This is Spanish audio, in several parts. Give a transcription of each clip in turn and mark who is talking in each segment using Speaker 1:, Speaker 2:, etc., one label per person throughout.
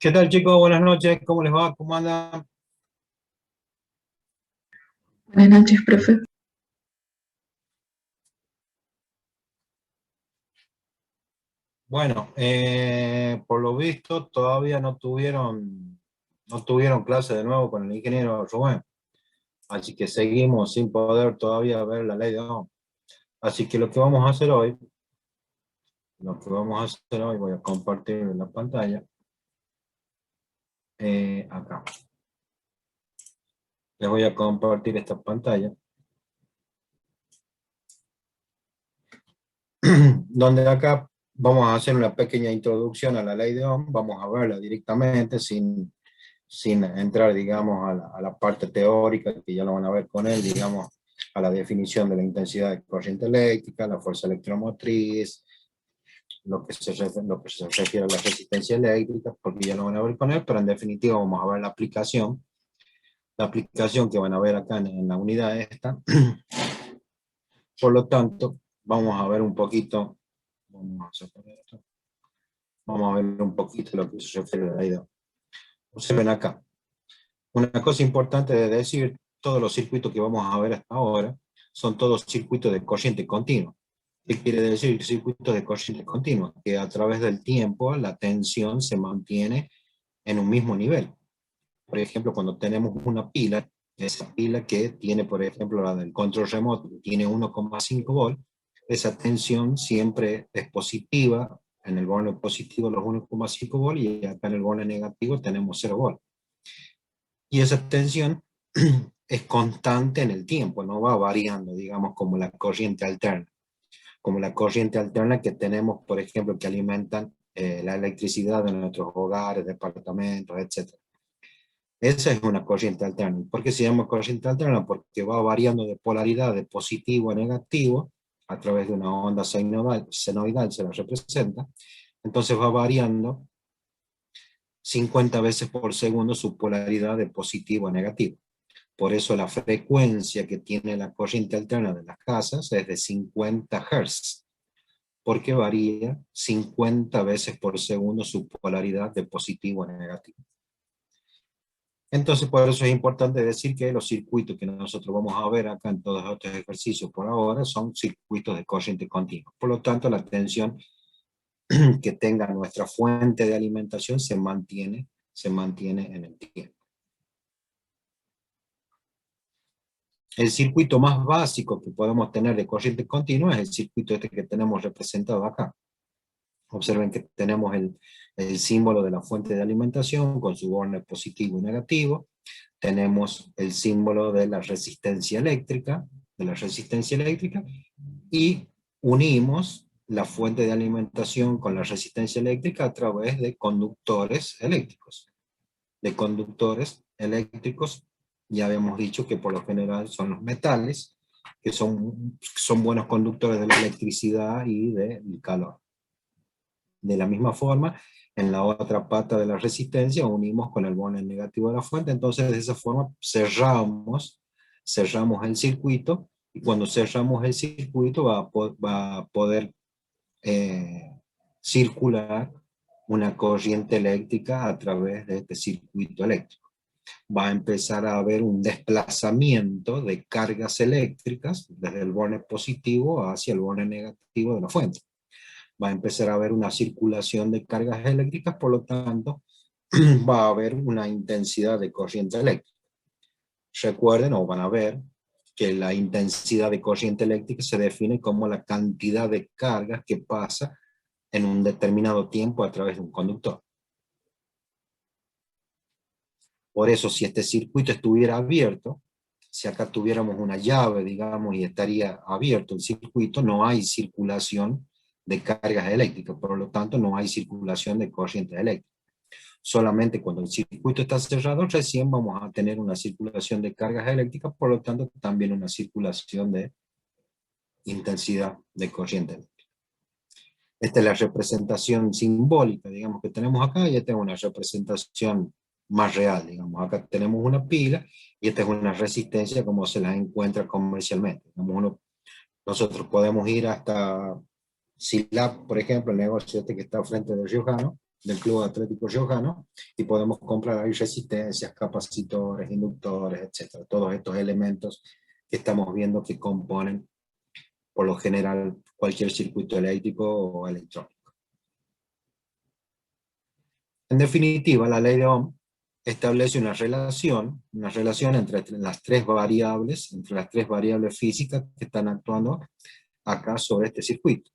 Speaker 1: ¿Qué tal, chicos? Buenas noches, ¿cómo les va? ¿Cómo andan?
Speaker 2: Buenas noches, profe.
Speaker 1: Bueno, por lo visto todavía no tuvieron clase de nuevo con el ingeniero Rubén, así que seguimos sin poder todavía ver la ley de Ohm. Así que lo que vamos a hacer hoy, voy a compartir la pantalla, acá. Les voy a compartir esta pantalla, donde acá vamos a hacer una pequeña introducción a la ley de Ohm, vamos a verla directamente sin entrar, digamos, a la parte teórica, que ya lo van a ver con él, digamos, a la definición de la intensidad de corriente eléctrica, la fuerza electromotriz, lo que se refiere a la resistencia eléctrica, porque ya lo van a ver con él, pero en definitiva vamos a ver la aplicación que van a ver acá en la unidad esta. Por lo tanto, vamos a ver un poquito, vamos a ver un poquito lo que se refiere a la idea. Observen acá. Una cosa importante de decir, todos los circuitos que vamos a ver hasta ahora son todos circuitos de corriente continua. ¿Qué quiere decir circuitos de corriente continua? Que a través del tiempo la tensión se mantiene en un mismo nivel. Por ejemplo, cuando tenemos una pila, esa pila que tiene, por ejemplo, la del control remoto, tiene 1,5 volt, esa tensión siempre es positiva, en el borne positivo los 1,5 volt y acá en el borne negativo tenemos 0 volt. Y esa tensión es constante en el tiempo, no va variando, digamos, como la corriente alterna. Como la corriente alterna que tenemos, por ejemplo, que alimentan la electricidad de nuestros hogares, departamentos, etc. Esa es una corriente alterna. ¿Por qué se llama corriente alterna? Porque va variando de polaridad de positivo a negativo a través de una onda senoidal se la representa. Entonces va variando 50 veces por segundo su polaridad de positivo a negativo. Por eso la frecuencia que tiene la corriente alterna de las casas es de 50 Hz, porque varía 50 veces por segundo su polaridad de positivo a negativo. Entonces, por eso es importante decir que los circuitos que nosotros vamos a ver acá en todos estos ejercicios por ahora son circuitos de corriente continua. Por lo tanto, la tensión que tenga nuestra fuente de alimentación se mantiene en el tiempo. El circuito más básico que podemos tener de corriente continua es el circuito este que tenemos representado acá. Observen que tenemos el símbolo de la fuente de alimentación con su borne positivo y negativo. Tenemos el símbolo de la resistencia eléctrica, y unimos la fuente de alimentación con la resistencia eléctrica a través de conductores eléctricos. De conductores eléctricos, ya habíamos dicho que por lo general son los metales, que son buenos conductores de la electricidad y del calor. De la misma forma, en la otra pata de la resistencia unimos con el borne negativo de la fuente, entonces de esa forma cerramos el circuito, y cuando cerramos el circuito va a poder circular una corriente eléctrica a través de este circuito eléctrico. Va a empezar a haber un desplazamiento de cargas eléctricas desde el borne positivo hacia el borne negativo de la fuente. Va a empezar a haber una circulación de cargas eléctricas, por lo tanto, va a haber una intensidad de corriente eléctrica. Recuerden, o van a ver, que la intensidad de corriente eléctrica se define como la cantidad de cargas que pasa en un determinado tiempo a través de un conductor. Por eso, si este circuito estuviera abierto, si acá tuviéramos una llave, digamos, y estaría abierto el circuito, no hay circulación de cargas eléctricas, por lo tanto no hay circulación de corriente eléctrica. Solamente cuando el circuito está cerrado, recién vamos a tener una circulación de cargas eléctricas, por lo tanto también una circulación de intensidad de corriente eléctrica. Esta es la representación simbólica, digamos, que tenemos acá, y esta es una representación más real, digamos. Acá tenemos una pila, y esta es una resistencia como se la encuentra comercialmente. Nosotros podemos ir hasta Silab, por ejemplo, el negocio este que está frente del Riojano, del Club Atlético Riojano, y podemos comprar ahí resistencias, capacitores, inductores, etcétera. Todos estos elementos que estamos viendo que componen, por lo general, cualquier circuito eléctrico o electrónico. En definitiva, la ley de Ohm establece una relación entre las tres variables físicas que están actuando acá sobre este circuito.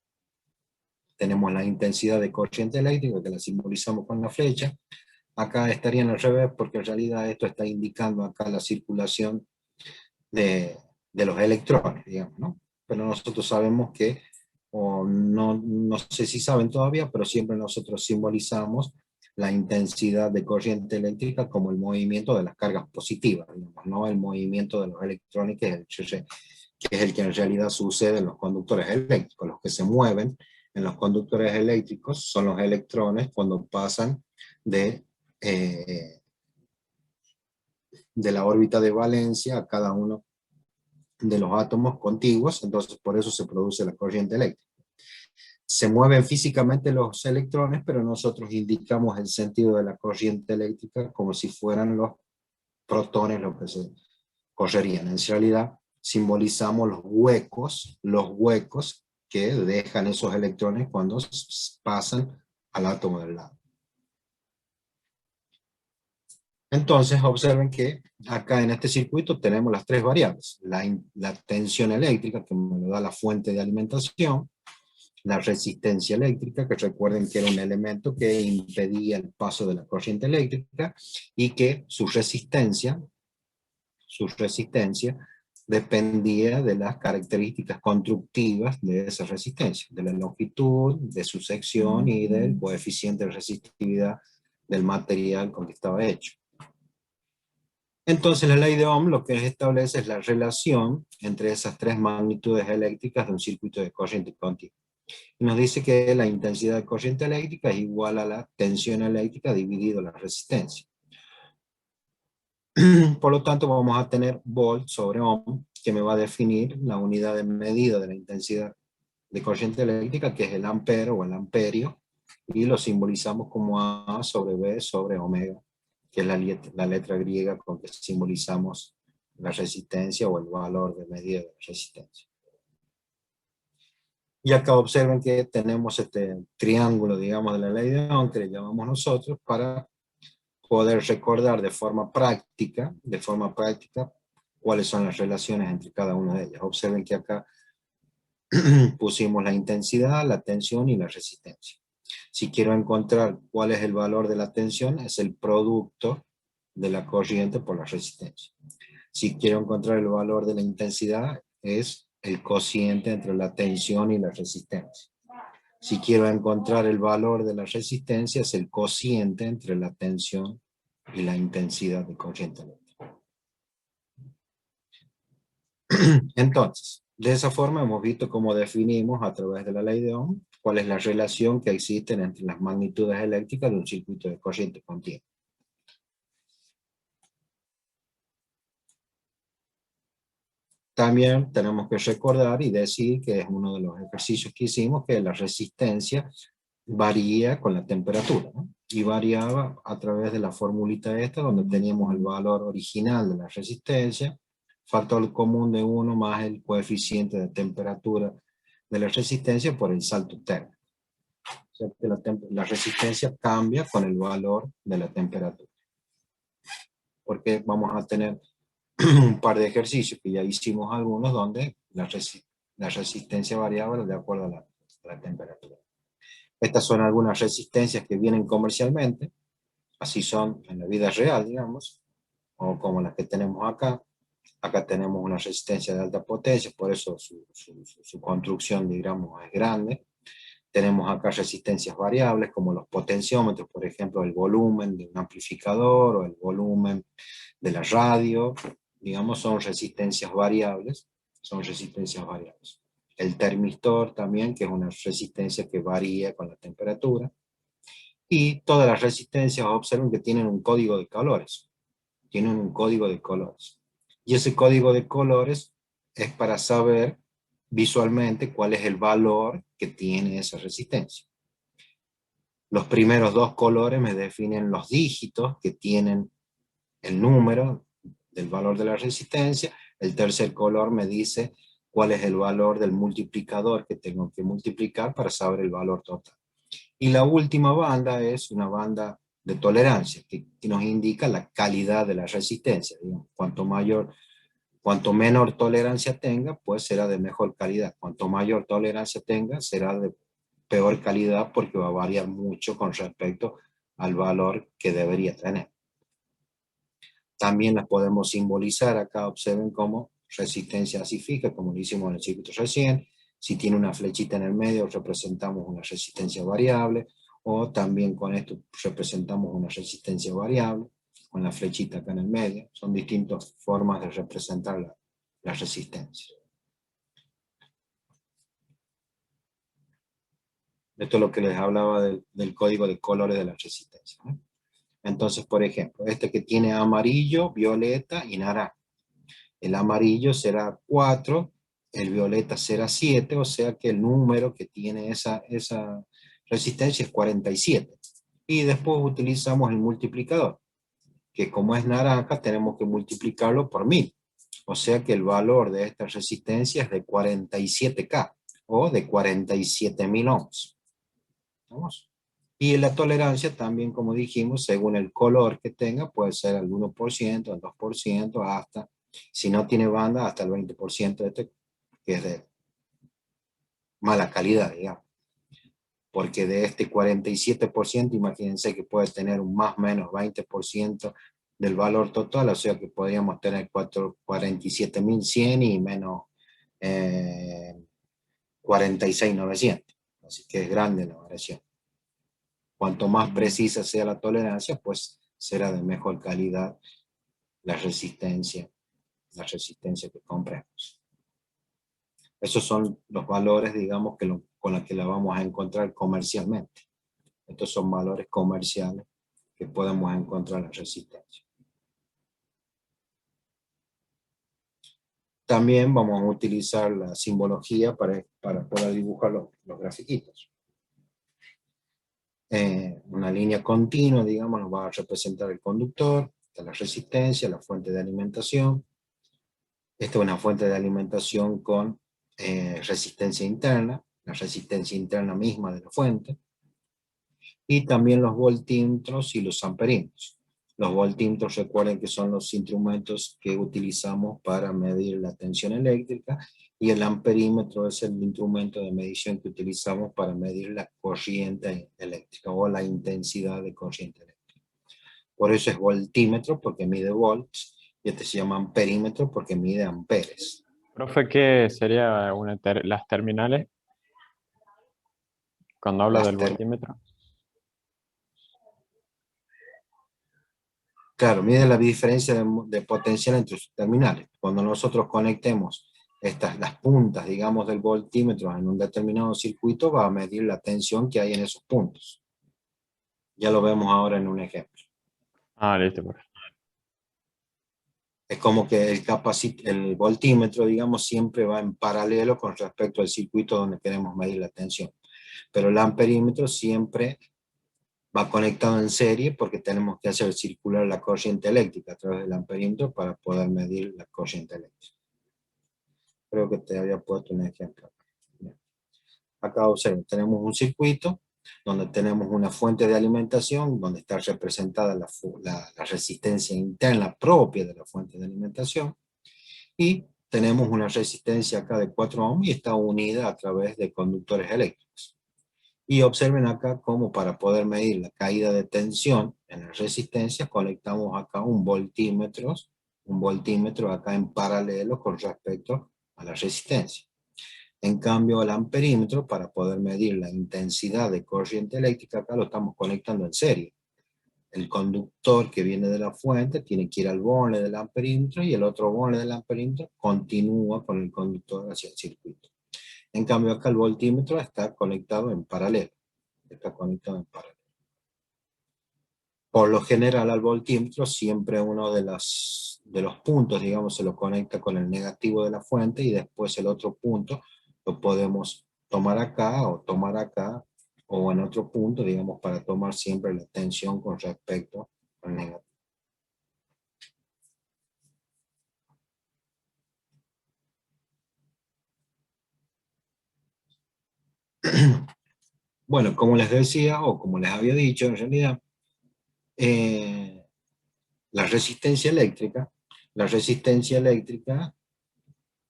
Speaker 1: Tenemos la intensidad de corriente eléctrica, que la simbolizamos con la flecha. Acá estarían al revés, porque en realidad esto está indicando acá la circulación de los electrones, digamos, ¿no? Pero nosotros sabemos que, o no sé si saben todavía, pero siempre nosotros simbolizamos la intensidad de corriente eléctrica como el movimiento de las cargas positivas, digamos, no el movimiento de los electrones, que es el que en realidad sucede en los conductores eléctricos. Los que se mueven en los conductores eléctricos son los electrones cuando pasan de la órbita de valencia a cada uno de los átomos contiguos, entonces por eso se produce la corriente eléctrica. Se mueven físicamente los electrones, pero nosotros indicamos el sentido de la corriente eléctrica como si fueran los protones los que se correrían. En realidad simbolizamos los huecos que dejan esos electrones cuando pasan al átomo del lado. Entonces observen que acá en este circuito tenemos las tres variables: la tensión eléctrica, que me lo da la fuente de alimentación; la resistencia eléctrica, que recuerden que era un elemento que impedía el paso de la corriente eléctrica, y que su resistencia dependía de las características constructivas de esa resistencia, de la longitud, de su sección y del coeficiente de resistividad del material con que estaba hecho. Entonces la ley de Ohm lo que establece es la relación entre esas tres magnitudes eléctricas de un circuito de corriente continua. Y nos dice que la intensidad de corriente eléctrica es igual a la tensión eléctrica dividido la resistencia. Por lo tanto vamos a tener volt sobre ohm, que me va a definir la unidad de medida de la intensidad de corriente eléctrica, que es el ampero o el amperio, y lo simbolizamos como A sobre B sobre omega, que es la letra griega con que simbolizamos la resistencia o el valor de medida de la resistencia. Y acá observen que tenemos este triángulo, digamos, de la ley de Ohm, que le llamamos nosotros, para poder recordar de forma práctica cuáles son las relaciones entre cada una de ellas. Observen que acá pusimos la intensidad, la tensión y la resistencia. Si quiero encontrar cuál es el valor de la tensión, es el producto de la corriente por la resistencia. Si quiero encontrar el valor de la intensidad, es el cociente entre la tensión y la resistencia. Si quiero encontrar el valor de la resistencia, es el cociente entre la tensión y la intensidad de corriente eléctrica. Entonces, de esa forma hemos visto cómo definimos a través de la ley de Ohm cuál es la relación que existe entre las magnitudes eléctricas de un circuito de corriente continua. También tenemos que recordar y decir que es uno de los ejercicios que hicimos, que la resistencia varía con la temperatura, ¿no? Y variaba a través de la formulita esta, donde teníamos el valor original de la resistencia, factor común de 1 más el coeficiente de temperatura de la resistencia por el salto térmico. O sea que la resistencia cambia con el valor de la temperatura. Porque vamos a tener un par de ejercicios que ya hicimos algunos, donde la resistencia variaba de acuerdo a la temperatura. Estas son algunas resistencias que vienen comercialmente, así son en la vida real, digamos, o como las que tenemos acá. Acá tenemos una resistencia de alta potencia, por eso su construcción, digamos, es grande. Tenemos acá resistencias variables, como los potenciómetros, por ejemplo, el volumen de un amplificador o el volumen de la radio, digamos, son resistencias variables, El termistor también, que es una resistencia que varía con la temperatura. Y todas las resistencias, observen que tienen un código de colores. Y ese código de colores es para saber visualmente cuál es el valor que tiene esa resistencia. Los primeros dos colores me definen los dígitos que tienen el número del valor de la resistencia. El tercer color me dice cuál es el valor del multiplicador que tengo que multiplicar para saber el valor total. Y la última banda es una banda de tolerancia, que nos indica la calidad de la resistencia. Digamos, cuanto menor tolerancia tenga, pues será de mejor calidad. Cuanto mayor tolerancia tenga, será de peor calidad, porque va a variar mucho con respecto al valor que debería tener. También las podemos simbolizar acá, observen como resistencia así fija, como lo hicimos en el circuito recién. Si tiene una flechita en el medio, representamos una resistencia variable, o también con esto representamos una resistencia variable, con la flechita acá en el medio. Son distintas formas de representar la resistencia. Esto es lo que les hablaba del código de colores de la resistencia, ¿no? Entonces, por ejemplo, este que tiene amarillo, violeta y naranja. El amarillo será 4, el violeta será 7, o sea que el número que tiene esa resistencia es 47. Y después utilizamos el multiplicador, que como es naranja tenemos que multiplicarlo por 1000. O sea que el valor de esta resistencia es de 47K o de 47.000 ohms. ¿Vamos? Y la tolerancia también, como dijimos, según el color que tenga, puede ser al 1%, al 2%, hasta, si no tiene banda, hasta el 20% de este, que es de mala calidad, digamos. Porque de este 47%, imagínense que puede tener un más o menos 20% del valor total, o sea que podríamos tener 47.100 y menos 46.900. Así que es grande la variación. Cuanto más precisa sea la tolerancia, pues será de mejor calidad la resistencia que compremos. Esos son los valores, digamos, con los que la vamos a encontrar comercialmente. Estos son valores comerciales que podemos encontrar en la resistencia. También vamos a utilizar la simbología para poder dibujar los grafiquitos. Una línea continua, digamos, nos va a representar el conductor, la resistencia, la fuente de alimentación. Esta es una fuente de alimentación con resistencia interna, la resistencia interna misma de la fuente, y también los voltímetros y los amperímetros. Los voltímetros, recuerden que son los instrumentos que utilizamos para medir la tensión eléctrica, y el amperímetro es el instrumento de medición que utilizamos para medir la corriente eléctrica o la intensidad de corriente eléctrica. Por eso es voltímetro, porque mide volts, y este se llama amperímetro porque mide amperes.
Speaker 3: Profe, ¿qué sería las terminales cuando habla del voltímetro?
Speaker 1: Claro, mide la diferencia de potencial entre sus terminales. Cuando nosotros conectemos las puntas, digamos, del voltímetro en un determinado circuito, va a medir la tensión que hay en esos puntos. Ya lo vemos ahora en un ejemplo.
Speaker 3: Ah, listo, profe.
Speaker 1: Es como que el voltímetro, digamos, siempre va en paralelo con respecto al circuito donde queremos medir la tensión. Pero el amperímetro siempre va conectado en serie, porque tenemos que hacer circular la corriente eléctrica a través del amperímetro para poder medir la corriente eléctrica. Creo que te había puesto un ejemplo. Acá observen, tenemos un circuito donde tenemos una fuente de alimentación, donde está representada la resistencia interna propia de la fuente de alimentación, y tenemos una resistencia acá de 4 ohms y está unida a través de conductores eléctricos. Y observen acá cómo, para poder medir la caída de tensión en la resistencia, conectamos acá un voltímetro acá en paralelo con respecto a la resistencia. En cambio, el amperímetro, para poder medir la intensidad de corriente eléctrica, acá lo estamos conectando en serie. El conductor que viene de la fuente tiene que ir al borne del amperímetro, y el otro borne del amperímetro continúa con el conductor hacia el circuito. En cambio, acá el voltímetro está conectado en paralelo. Por lo general, al voltímetro siempre uno de los puntos, digamos, se lo conecta con el negativo de la fuente, y después el otro punto lo podemos tomar acá o tomar acá, o en otro punto, digamos, para tomar siempre la tensión con respecto al negativo. Bueno, como les decía, o como les había dicho, en realidad, la resistencia eléctrica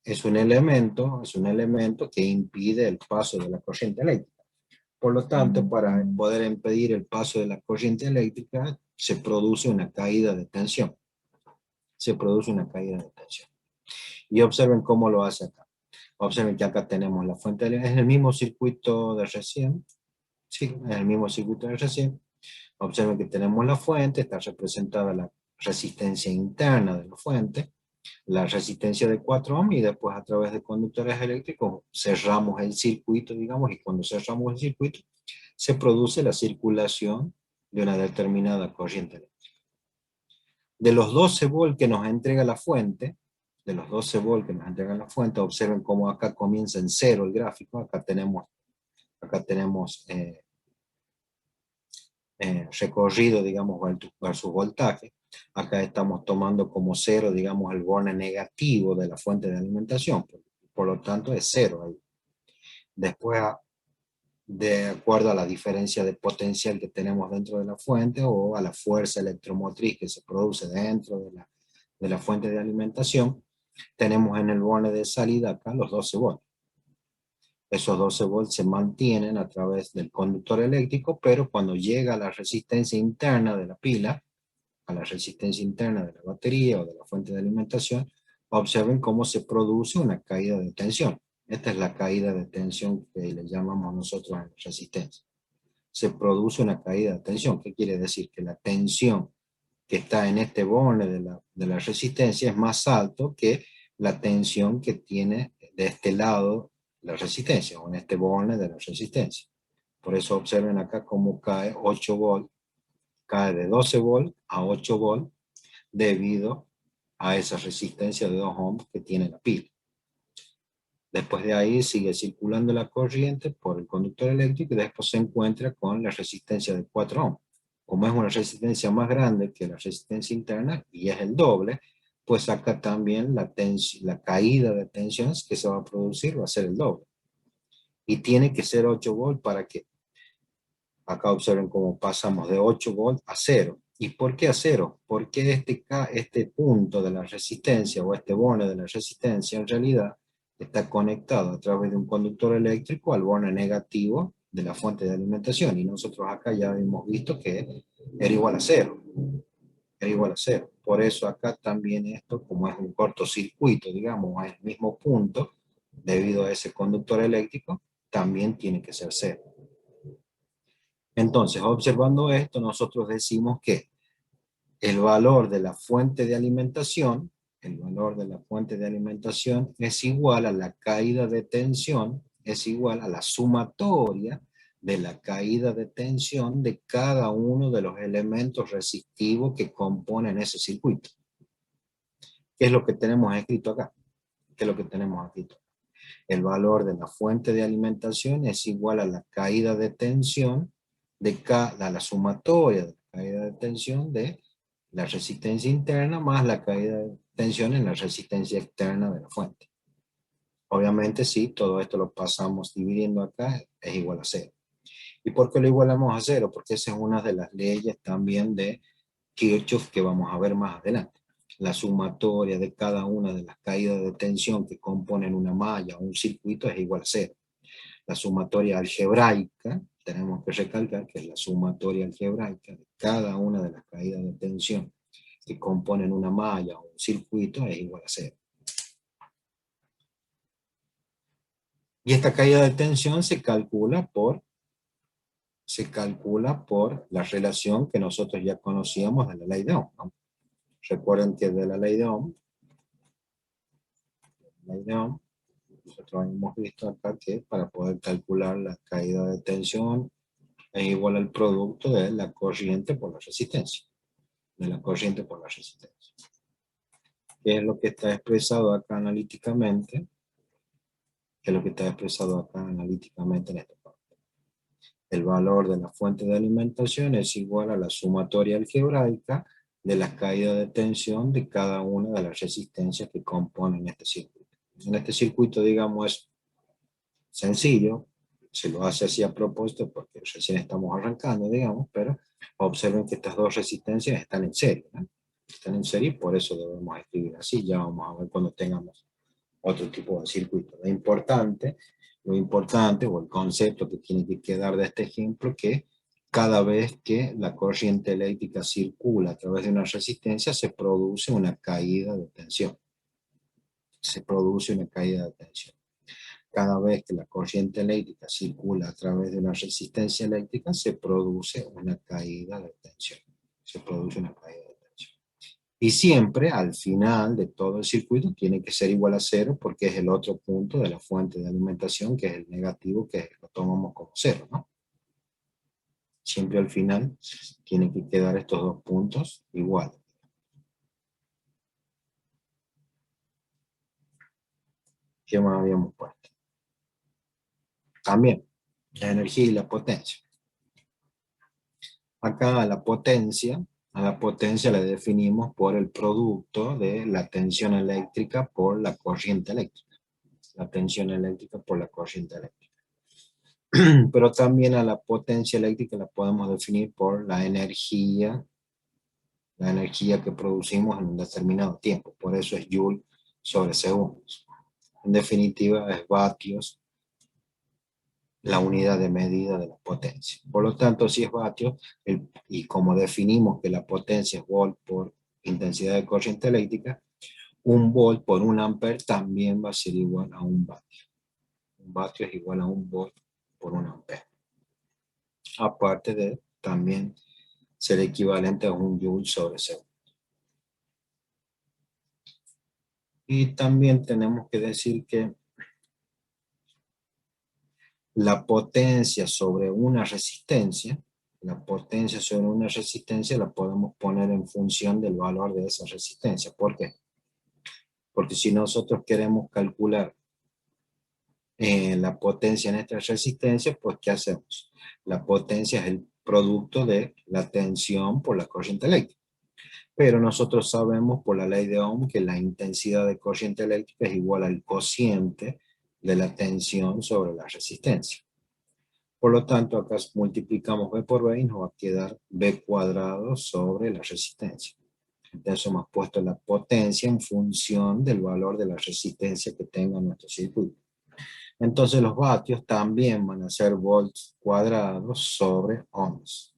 Speaker 1: es un elemento que impide el paso de la corriente eléctrica. Por lo tanto, para poder impedir el paso de la corriente eléctrica, se produce una caída de tensión. Y observen cómo lo hace acá. Observen que acá tenemos la fuente, es el mismo circuito de recién. Sí, es el mismo circuito de recién. Observen que tenemos la fuente, está representada la resistencia interna de la fuente, la resistencia de 4 ohms, y después a través de conductores eléctricos cerramos el circuito, digamos, y cuando cerramos el circuito se produce la circulación de una determinada corriente eléctrica. De los 12 volts que nos entrega la fuente, observen cómo acá comienza en 0 el gráfico, acá tenemos recorrido, digamos, versus voltaje. Acá estamos tomando como 0, digamos, el borne negativo de la fuente de alimentación, por lo tanto es 0 ahí. Después, de acuerdo a la diferencia de potencial que tenemos dentro de la fuente o a la fuerza electromotriz que se produce dentro de la fuente de alimentación, tenemos en el borne de salida acá los 12 volts. Esos 12 volts se mantienen a través del conductor eléctrico, pero cuando llega a la resistencia interna de la pila, a la resistencia interna de la batería o de la fuente de alimentación, observen cómo se produce una caída de tensión. Esta es la caída de tensión que le llamamos nosotros en resistencia. Se produce una caída de tensión. ¿Qué quiere decir? Que la tensión que está en este borne de la resistencia es más alto que la tensión que tiene de este lado la resistencia, o en este borne de la resistencia. Por eso observen acá cómo cae 8 volts, cae de 12 volts a 8 volts debido a esa resistencia de 2 ohms que tiene la pila. Después de ahí sigue circulando la corriente por el conductor eléctrico y después se encuentra con la resistencia de 4 ohms. Como es una resistencia más grande que la resistencia interna y es el doble, pues acá también la caída de tensión que se va a producir va a ser el doble. Y tiene que ser 8 volts para que, acá observen cómo pasamos de 8 volts a 0. ¿Y por qué a 0? Porque este punto de la resistencia o este borne de la resistencia en realidad está conectado a través de un conductor eléctrico al borne negativo de la fuente de alimentación. Y nosotros acá ya hemos visto que era igual a 0. Era igual a 0. Por eso acá también esto, como es un cortocircuito, digamos, es el mismo punto, debido a ese conductor eléctrico, también tiene que ser 0. Entonces, observando esto, nosotros decimos que el valor de la fuente de alimentación, es igual a la caída de tensión, es igual a la sumatoria de la caída de tensión de cada uno de los elementos resistivos que componen ese circuito. ¿Qué es lo que tenemos escrito acá? El valor de la fuente de alimentación es igual a la caída de tensión a la sumatoria de la caída de tensión de la resistencia interna más la caída de tensión en la resistencia externa de la fuente. Obviamente, si todo esto lo pasamos dividiendo acá, es igual a 0. ¿Y por qué lo igualamos a 0? Porque esa es una de las leyes también de Kirchhoff que vamos a ver más adelante. La sumatoria de cada una de las caídas de tensión que componen una malla o un circuito es igual a 0. La sumatoria algebraica, tenemos que recalcar que es la sumatoria algebraica de cada una de las caídas de tensión que componen una malla o un circuito es igual a 0. Y esta caída de tensión se calcula por la relación que nosotros ya conocíamos de la ley de Ohm, ¿no? Recuerden que de la ley de Ohm, nosotros hemos visto acá que para poder calcular la caída de tensión es igual al producto de la corriente por la resistencia. ¿Qué es lo que está expresado acá analíticamente? En esta parte. el valor de la fuente de alimentación es igual a la sumatoria algebraica de las caídas de tensión de cada una de las resistencias que componen este circuito. En este circuito, digamos, es sencillo, se lo hace así a propósito porque recién estamos arrancando, digamos, pero observen que estas dos resistencias están en serie, ¿no? Están en serie y por eso debemos escribir así. Ya vamos a ver cuando tengamos otro tipo de circuito. Lo importante o el concepto que tiene que quedar de este ejemplo, que cada vez que la corriente eléctrica circula a través de una resistencia se produce una caída de tensión. Se produce una caída de tensión. Cada vez que la corriente eléctrica circula a través de una resistencia eléctrica se produce una caída de tensión. Se produce una caída de tensión. Y siempre al final de todo el circuito tiene que ser igual a cero porque es el otro punto de la fuente de alimentación, que es el negativo, que lo tomamos como cero, ¿no? Siempre al final tienen que quedar estos dos puntos iguales. ¿Qué más habíamos puesto? También la energía y la potencia. Acá a la potencia la definimos por el producto de la tensión eléctrica por la corriente eléctrica. La tensión eléctrica por la corriente eléctrica. Pero también a la potencia eléctrica la podemos definir por la energía que producimos en un determinado tiempo. Por eso es Joule sobre segundos. En definitiva es vatios la unidad de medida de la potencia. Por lo tanto, si es vatios, y como definimos que la potencia es volt por intensidad de corriente eléctrica, un volt por un ampere también va a ser igual a un vatio. Un vatio es igual a un volt por un ampere. Aparte de también ser equivalente a un joule sobre segundo. Y también tenemos que decir que la potencia sobre una resistencia, la podemos poner en función del valor de esa resistencia. ¿Por qué? Porque si nosotros queremos calcular la potencia en esta resistencia, pues ¿qué hacemos? La potencia es el producto de la tensión por la corriente eléctrica. Pero nosotros sabemos por la ley de Ohm que la intensidad de corriente eléctrica es igual al cociente de la tensión sobre la resistencia. Por lo tanto, acá multiplicamos B por B y nos va a quedar B cuadrado sobre la resistencia. Entonces hemos puesto la potencia en función del valor de la resistencia que tenga nuestro circuito. Entonces los vatios también van a ser volts cuadrados sobre ohms.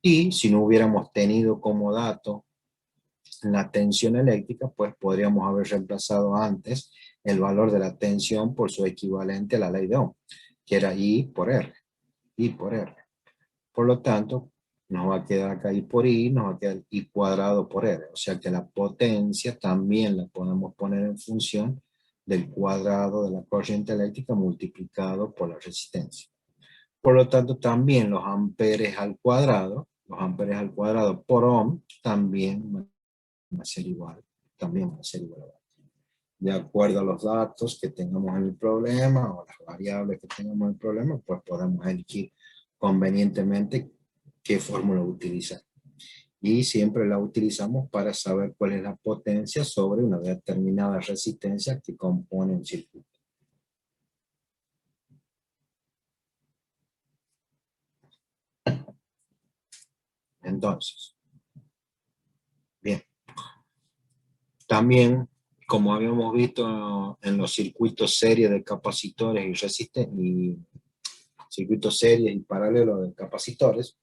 Speaker 1: Y si no hubiéramos tenido como dato la tensión eléctrica, pues podríamos haber reemplazado antes el valor de la tensión por su equivalente a la ley de Ohm, que era I por R. I por R. Por lo tanto, nos va a quedar acá I por I, nos va a quedar I cuadrado por R. O sea que la potencia también la podemos poner en función del cuadrado de la corriente eléctrica multiplicado por la resistencia. Por lo tanto, también los amperes al cuadrado por ohm también van a ser igual. También va a ser igual. De acuerdo a los datos que tengamos en el problema o las variables que tengamos en el problema, pues podemos elegir convenientemente qué fórmula utilizar. Y siempre la utilizamos para saber cuál es la potencia sobre una determinada resistencia que compone un circuito. Entonces, bien. También, como habíamos visto en los circuitos series de capacitores y resistentes, y circuitos series y paralelos de capacitores,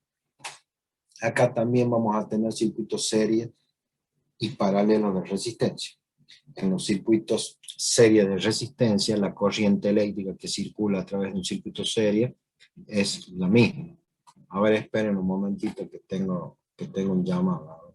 Speaker 1: acá también vamos a tener circuitos series y paralelos de resistencia. En los circuitos series de resistencia, la corriente eléctrica que circula a través de un circuito serie es la misma. A ver, esperen un momentito que tengo un llamado.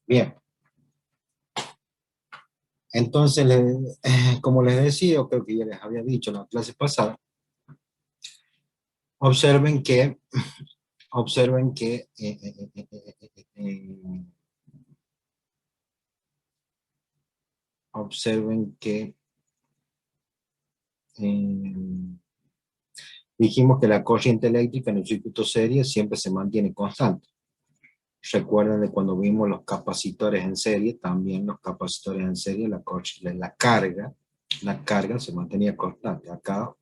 Speaker 1: Bien. Entonces, como les decía, yo creo que ya les había dicho en la clase pasada, observen que observen que dijimos que la corriente eléctrica en el circuito serie siempre se mantiene constante. Recuerden de cuando vimos los capacitores en serie, también los capacitores en serie, la carga se mantenía constante. Acá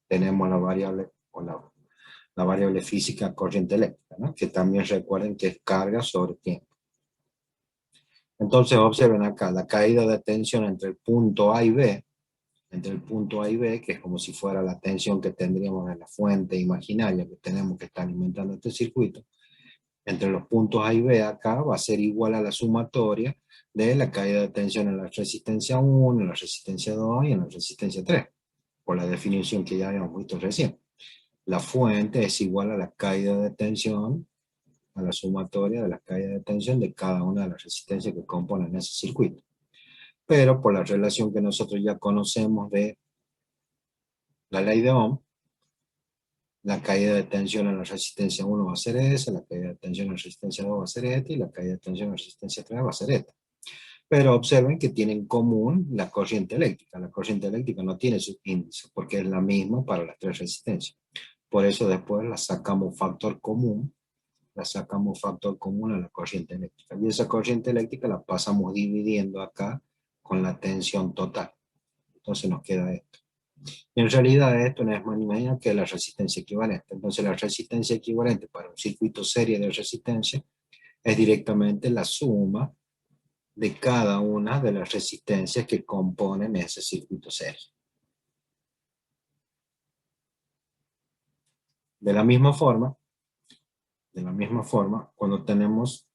Speaker 1: tenemos la variable, o la variable física corriente eléctrica, ¿no? Que también recuerden que es carga sobre tiempo. Entonces observen acá la caída de tensión entre el punto A y B, que es como si fuera la tensión que tendríamos en la fuente imaginaria que tenemos que está alimentando este circuito. Entre los puntos A y B acá va a ser igual a la sumatoria de la caída de tensión en la resistencia 1, en la resistencia 2 y en la resistencia 3, por la definición que ya habíamos visto recién. La fuente es igual a la caída de tensión, a la sumatoria de la caída de tensión de cada una de las resistencias que componen ese circuito. Pero por la relación que nosotros ya conocemos de la ley de Ohm, la caída de tensión en la resistencia 1 va a ser esa, la caída de tensión en la resistencia 2 va a ser esta, y la caída de tensión en la resistencia 3 va a ser esta. Pero observen que tienen en común la corriente eléctrica. La corriente eléctrica no tiene subíndice, porque es la misma para las tres resistencias. Por eso después la sacamos factor común a la corriente eléctrica. Y esa corriente eléctrica la pasamos dividiendo acá con la tensión total. Entonces nos queda esto. Y en realidad esto no es más ni menos que la resistencia equivalente. Entonces la resistencia equivalente para un circuito serie de resistencia es directamente la suma de cada una de las resistencias que componen ese circuito serie. De la misma forma, cuando tenemos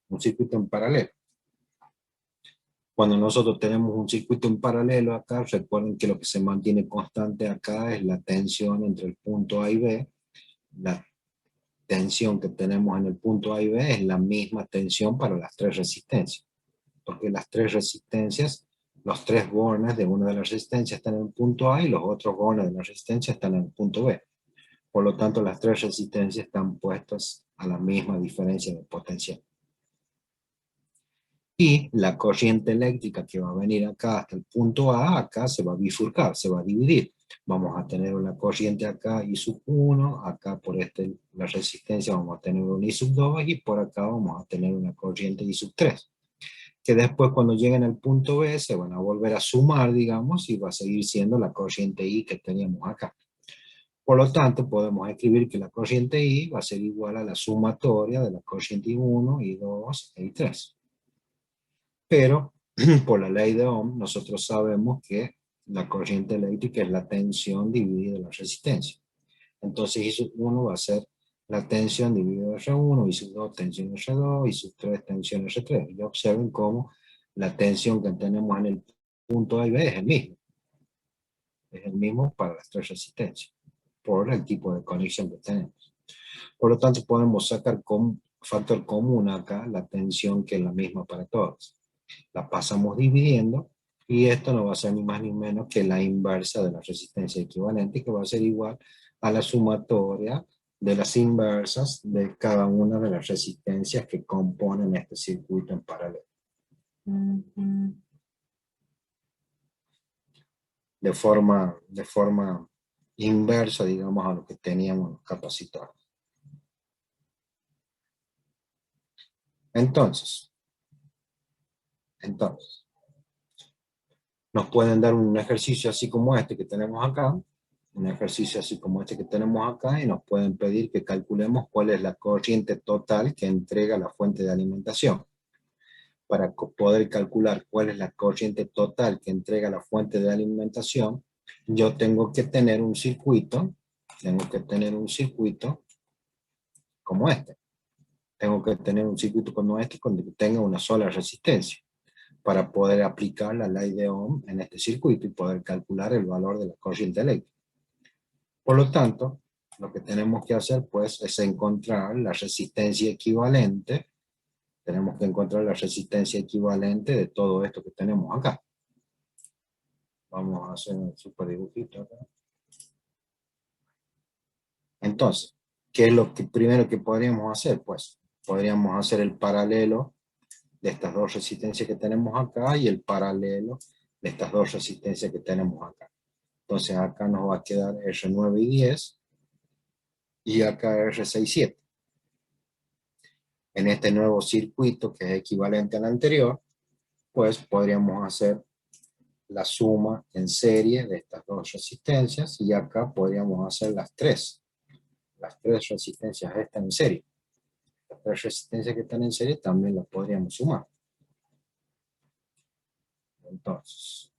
Speaker 1: un circuito en paralelo. Cuando nosotros tenemos un circuito en paralelo acá, recuerden que lo que se mantiene constante acá es la tensión entre el punto A y B. La tensión que tenemos en el punto A y B es la misma tensión para las tres resistencias. Porque las tres resistencias, los tres bornes de una de las resistencias están en el punto A y los otros bornes de la resistencia están en el punto B. Por lo tanto, las tres resistencias están puestas a la misma diferencia de potencial. Y la corriente eléctrica que va a venir acá hasta el punto A, acá se va a bifurcar, se va a dividir. Vamos a tener una corriente acá I sub 1, acá por la resistencia vamos a tener un I sub 2 y por acá vamos a tener una corriente I sub 3. Que después cuando lleguen al punto B se van a volver a sumar, digamos, y va a seguir siendo la corriente I que teníamos acá. Por lo tanto, podemos escribir que la corriente I va a ser igual a la sumatoria de la corriente I1, I2 e I3. Pero, por la ley de Ohm, nosotros sabemos que la corriente eléctrica es la tensión dividida la resistencia. Entonces, I sub 1 va a ser la tensión dividida R1, I sub 2 tensión R2, I sub 3 tensión R3. Y observen cómo la tensión que tenemos en el punto A y B es el mismo. Es el mismo para las tres resistencias, por el tipo de conexión que tenemos. Por lo tanto, podemos sacar como factor común acá la tensión que es la misma para todos. La pasamos dividiendo y esto no va a ser ni más ni menos que la inversa de la resistencia equivalente, que va a ser igual a la sumatoria de las inversas de cada una de las resistencias que componen este circuito en paralelo. De forma inversa, digamos, a lo que teníamos en los capacitores. Entonces, nos pueden dar un ejercicio así como este que tenemos acá, y nos pueden pedir que calculemos cuál es la corriente total que entrega la fuente de alimentación. Para poder calcular cuál es la corriente total que entrega la fuente de alimentación, yo tengo que tener un circuito, como este. Tengo que tener un circuito como este donde tenga una sola resistencia, para poder aplicar la ley de Ohm en este circuito y poder calcular el valor de la corriente eléctrica. Por lo tanto, lo que tenemos que hacer pues es encontrar la resistencia equivalente tenemos que encontrar la resistencia equivalente de todo esto que tenemos acá. Vamos a hacer un super dibujito acá. Entonces, ¿qué es lo que primero que podríamos hacer? Pues podríamos hacer el paralelo de estas dos resistencias que tenemos acá y el paralelo de estas dos resistencias que tenemos acá. Entonces acá nos va a quedar R9 y 10 y acá R6 y 7. En este nuevo circuito que es equivalente al anterior, pues podríamos hacer la suma en serie de estas dos resistencias y acá podríamos hacer las tres resistencias están en serie. Las tres resistencias que están en serie también las podríamos sumar. Entonces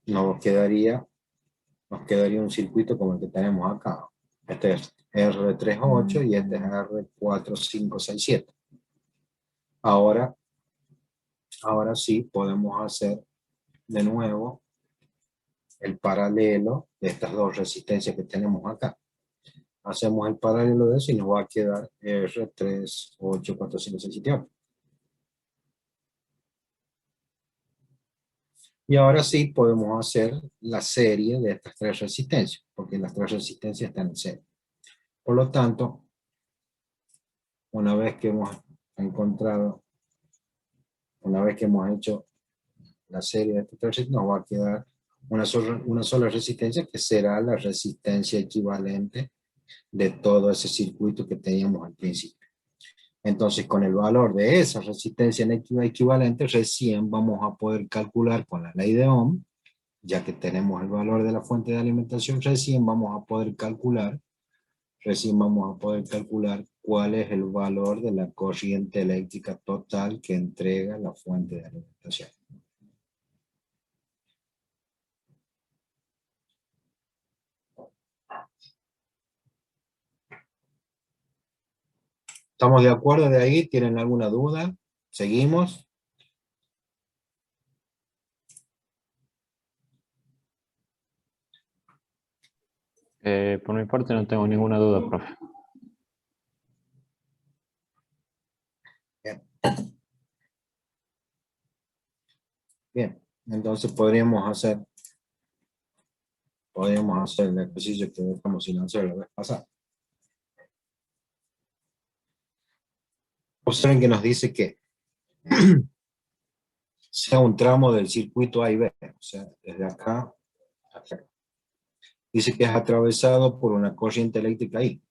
Speaker 1: nos quedaría un circuito como el que tenemos acá. Este es R38 y este es R4567. Ahora sí podemos hacer de nuevo el paralelo de estas dos resistencias que tenemos acá. Hacemos el paralelo de eso y nos va a quedar R384567. Y ahora sí podemos hacer la serie de estas tres resistencias, porque las tres resistencias están en serie. Por lo tanto, una vez que hemos hecho la serie de estas tres resistencias, nos va a quedar una sola resistencia, que será la resistencia equivalente de todo ese circuito que teníamos al principio. Entonces, con el valor de esa resistencia equivalente, recién vamos a poder calcular con la ley de Ohm, ya que tenemos el valor de la fuente de alimentación, recién vamos a poder calcular cuál es el valor de la corriente eléctrica total que entrega la fuente de alimentación. ¿Estamos de acuerdo de ahí? ¿Tienen alguna duda? ¿Seguimos?
Speaker 3: Por mi parte no tengo ninguna duda, profe.
Speaker 1: Bien, entonces podríamos hacer el ejercicio que dejamos sin hacer la vez pasada. Observen que nos dice que sea un tramo del circuito A y B, o sea, desde acá a acá. Dice que es atravesado por una corriente eléctrica I.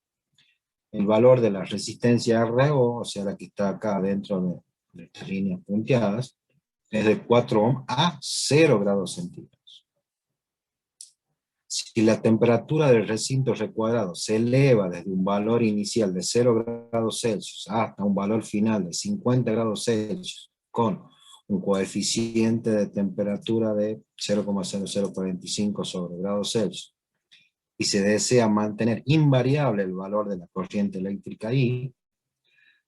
Speaker 1: El valor de la resistencia RO, o sea, la que está acá dentro de estas líneas punteadas, es de 4 ohm a 0 grados centígrados. Si la temperatura del recinto recuadrado se eleva desde un valor inicial de 0 grados Celsius hasta un valor final de 50 grados Celsius, con un coeficiente de temperatura de 0,0045 sobre grados Celsius, y se desea mantener invariable el valor de la corriente eléctrica I,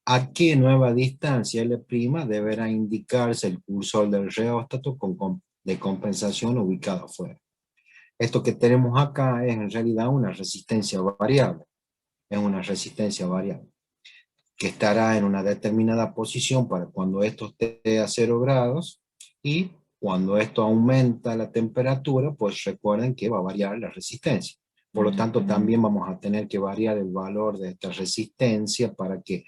Speaker 1: ¿a qué nueva distancia L' deberá indicarse el cursor del reóstato de compensación ubicado afuera? Esto que tenemos acá es en realidad una resistencia variable. Es una resistencia variable que estará en una determinada posición para cuando esto esté a 0 grados, y cuando esto aumenta la temperatura, pues recuerden que va a variar la resistencia. Por lo tanto, también vamos a tener que variar el valor de esta resistencia para que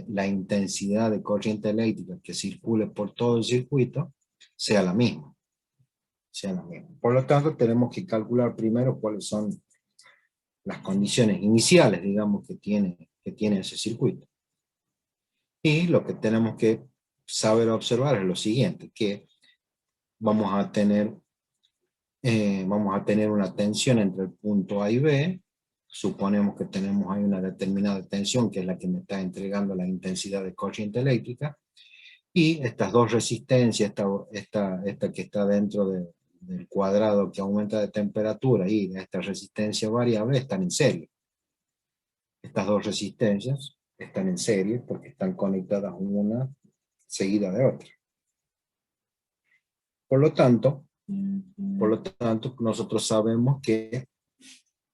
Speaker 1: la intensidad de corriente eléctrica que circule por todo el circuito sea la misma. Por lo tanto, tenemos que calcular primero cuáles son las condiciones iniciales, digamos, que tiene ese circuito. Y lo que tenemos que saber observar es lo siguiente, que vamos a tener una tensión entre el punto A y B. Suponemos que tenemos ahí una determinada tensión, que es la que me está entregando la intensidad de corriente eléctrica, y estas dos resistencias, esta que está dentro del cuadrado que aumenta de temperatura y esta resistencia variable, están en serie. Estas dos resistencias están en serie porque están conectadas una seguida de otra. Por lo tanto, Por lo tanto, nosotros sabemos que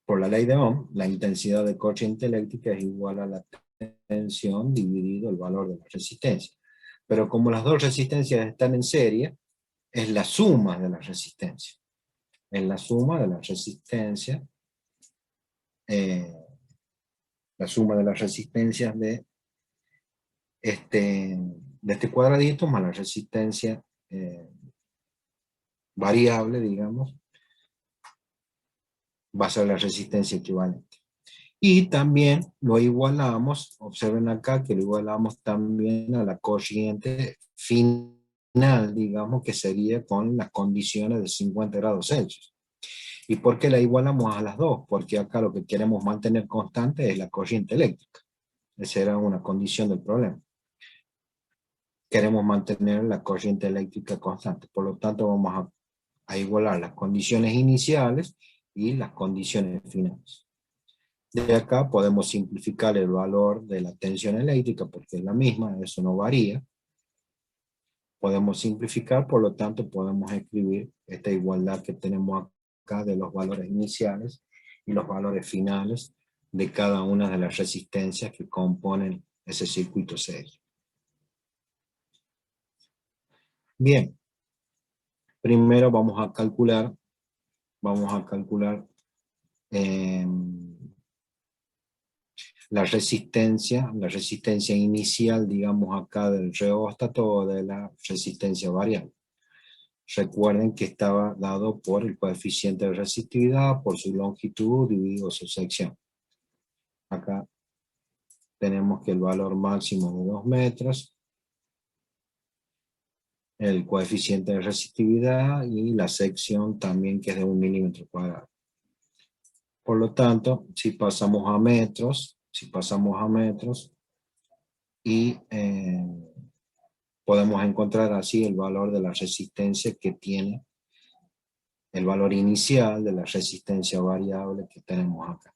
Speaker 1: por la ley de Ohm, la intensidad de corriente eléctrica es igual a la tensión dividido el valor de la resistencia. Pero como las dos resistencias están en serie, es la suma de la resistencia. Es la suma de la resistencia, la suma de las resistencias de este cuadradito más la resistencia variable, digamos, va a ser la resistencia equivalente. Y también lo igualamos, observen acá que lo igualamos también a la corriente final, digamos, que sería con las condiciones de 50 grados Celsius. ¿Y por qué la igualamos a las dos? Porque acá lo que queremos mantener constante es la corriente eléctrica. Esa era una condición del problema. Queremos mantener la corriente eléctrica constante. Por lo tanto, vamos a igualar las condiciones iniciales y las condiciones finales. De acá podemos simplificar el valor de la tensión eléctrica porque es la misma, eso no varía. Podemos simplificar, por lo tanto podemos escribir esta igualdad que tenemos acá de los valores iniciales y los valores finales de cada una de las resistencias que componen ese circuito serie. Bien, primero vamos a calcular la resistencia inicial, digamos acá del reóstato o de la resistencia variable. Recuerden que estaba dado por el coeficiente de resistividad, por su longitud dividido su sección. Acá tenemos que el valor máximo de 2 metros, el coeficiente de resistividad y la sección también que es de 1 milímetro cuadrado. Por lo tanto, si pasamos a metros, y podemos encontrar así el valor de la resistencia que tiene, el valor inicial de la resistencia variable que tenemos acá.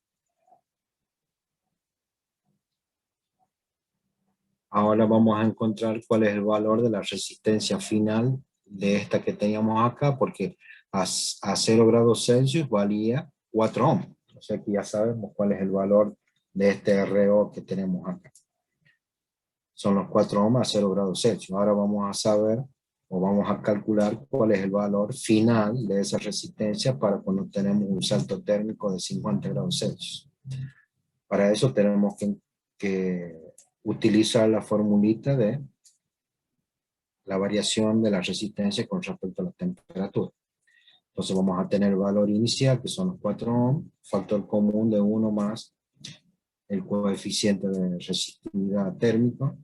Speaker 1: Ahora vamos a encontrar cuál es el valor de la resistencia final de esta que teníamos acá, porque a 0 grados Celsius valía 4 ohms. O sea que ya sabemos cuál es el valor de este RO que tenemos acá. Son los 4 ohms a 0 grados Celsius. Ahora vamos a saber, o vamos a calcular cuál es el valor final de esa resistencia para cuando tenemos un salto térmico de 50 grados Celsius. Para eso tenemos que utilizar la formulita de la variación de la resistencia con respecto a la temperatura. Entonces vamos a tener el valor inicial, que son los 4 ohms, factor común de 1 más el coeficiente de resistividad térmico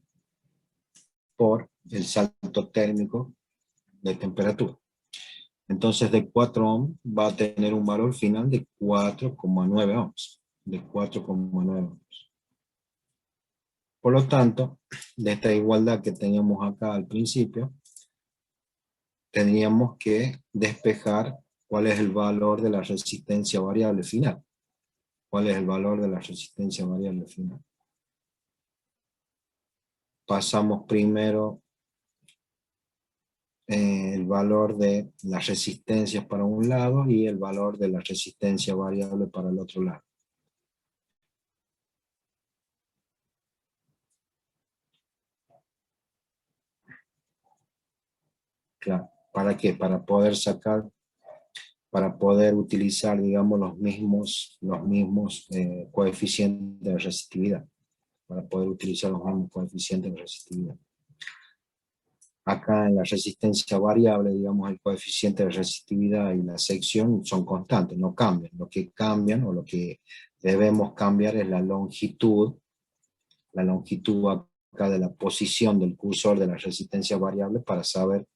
Speaker 1: por el salto térmico de temperatura. Entonces de 4 ohms va a tener un valor final de 4,9 ohms. De 4,9 ohms. Por lo tanto, de esta igualdad que teníamos acá al principio, tendríamos que despejar cuál es el valor de la resistencia variable final. ¿Cuál es el valor de la resistencia variable final? Pasamos primero el valor de las resistencias para un lado y el valor de la resistencia variable para el otro lado. Claro, ¿para qué? Para poder utilizar, digamos, los mismos coeficientes de resistividad. Para poder utilizar los mismos coeficientes de resistividad. Acá en la resistencia variable, digamos, el coeficiente de resistividad y la sección son constantes, no cambian. Lo que cambian o lo que debemos cambiar es la longitud acá de la posición del cursor de la resistencia variable para saber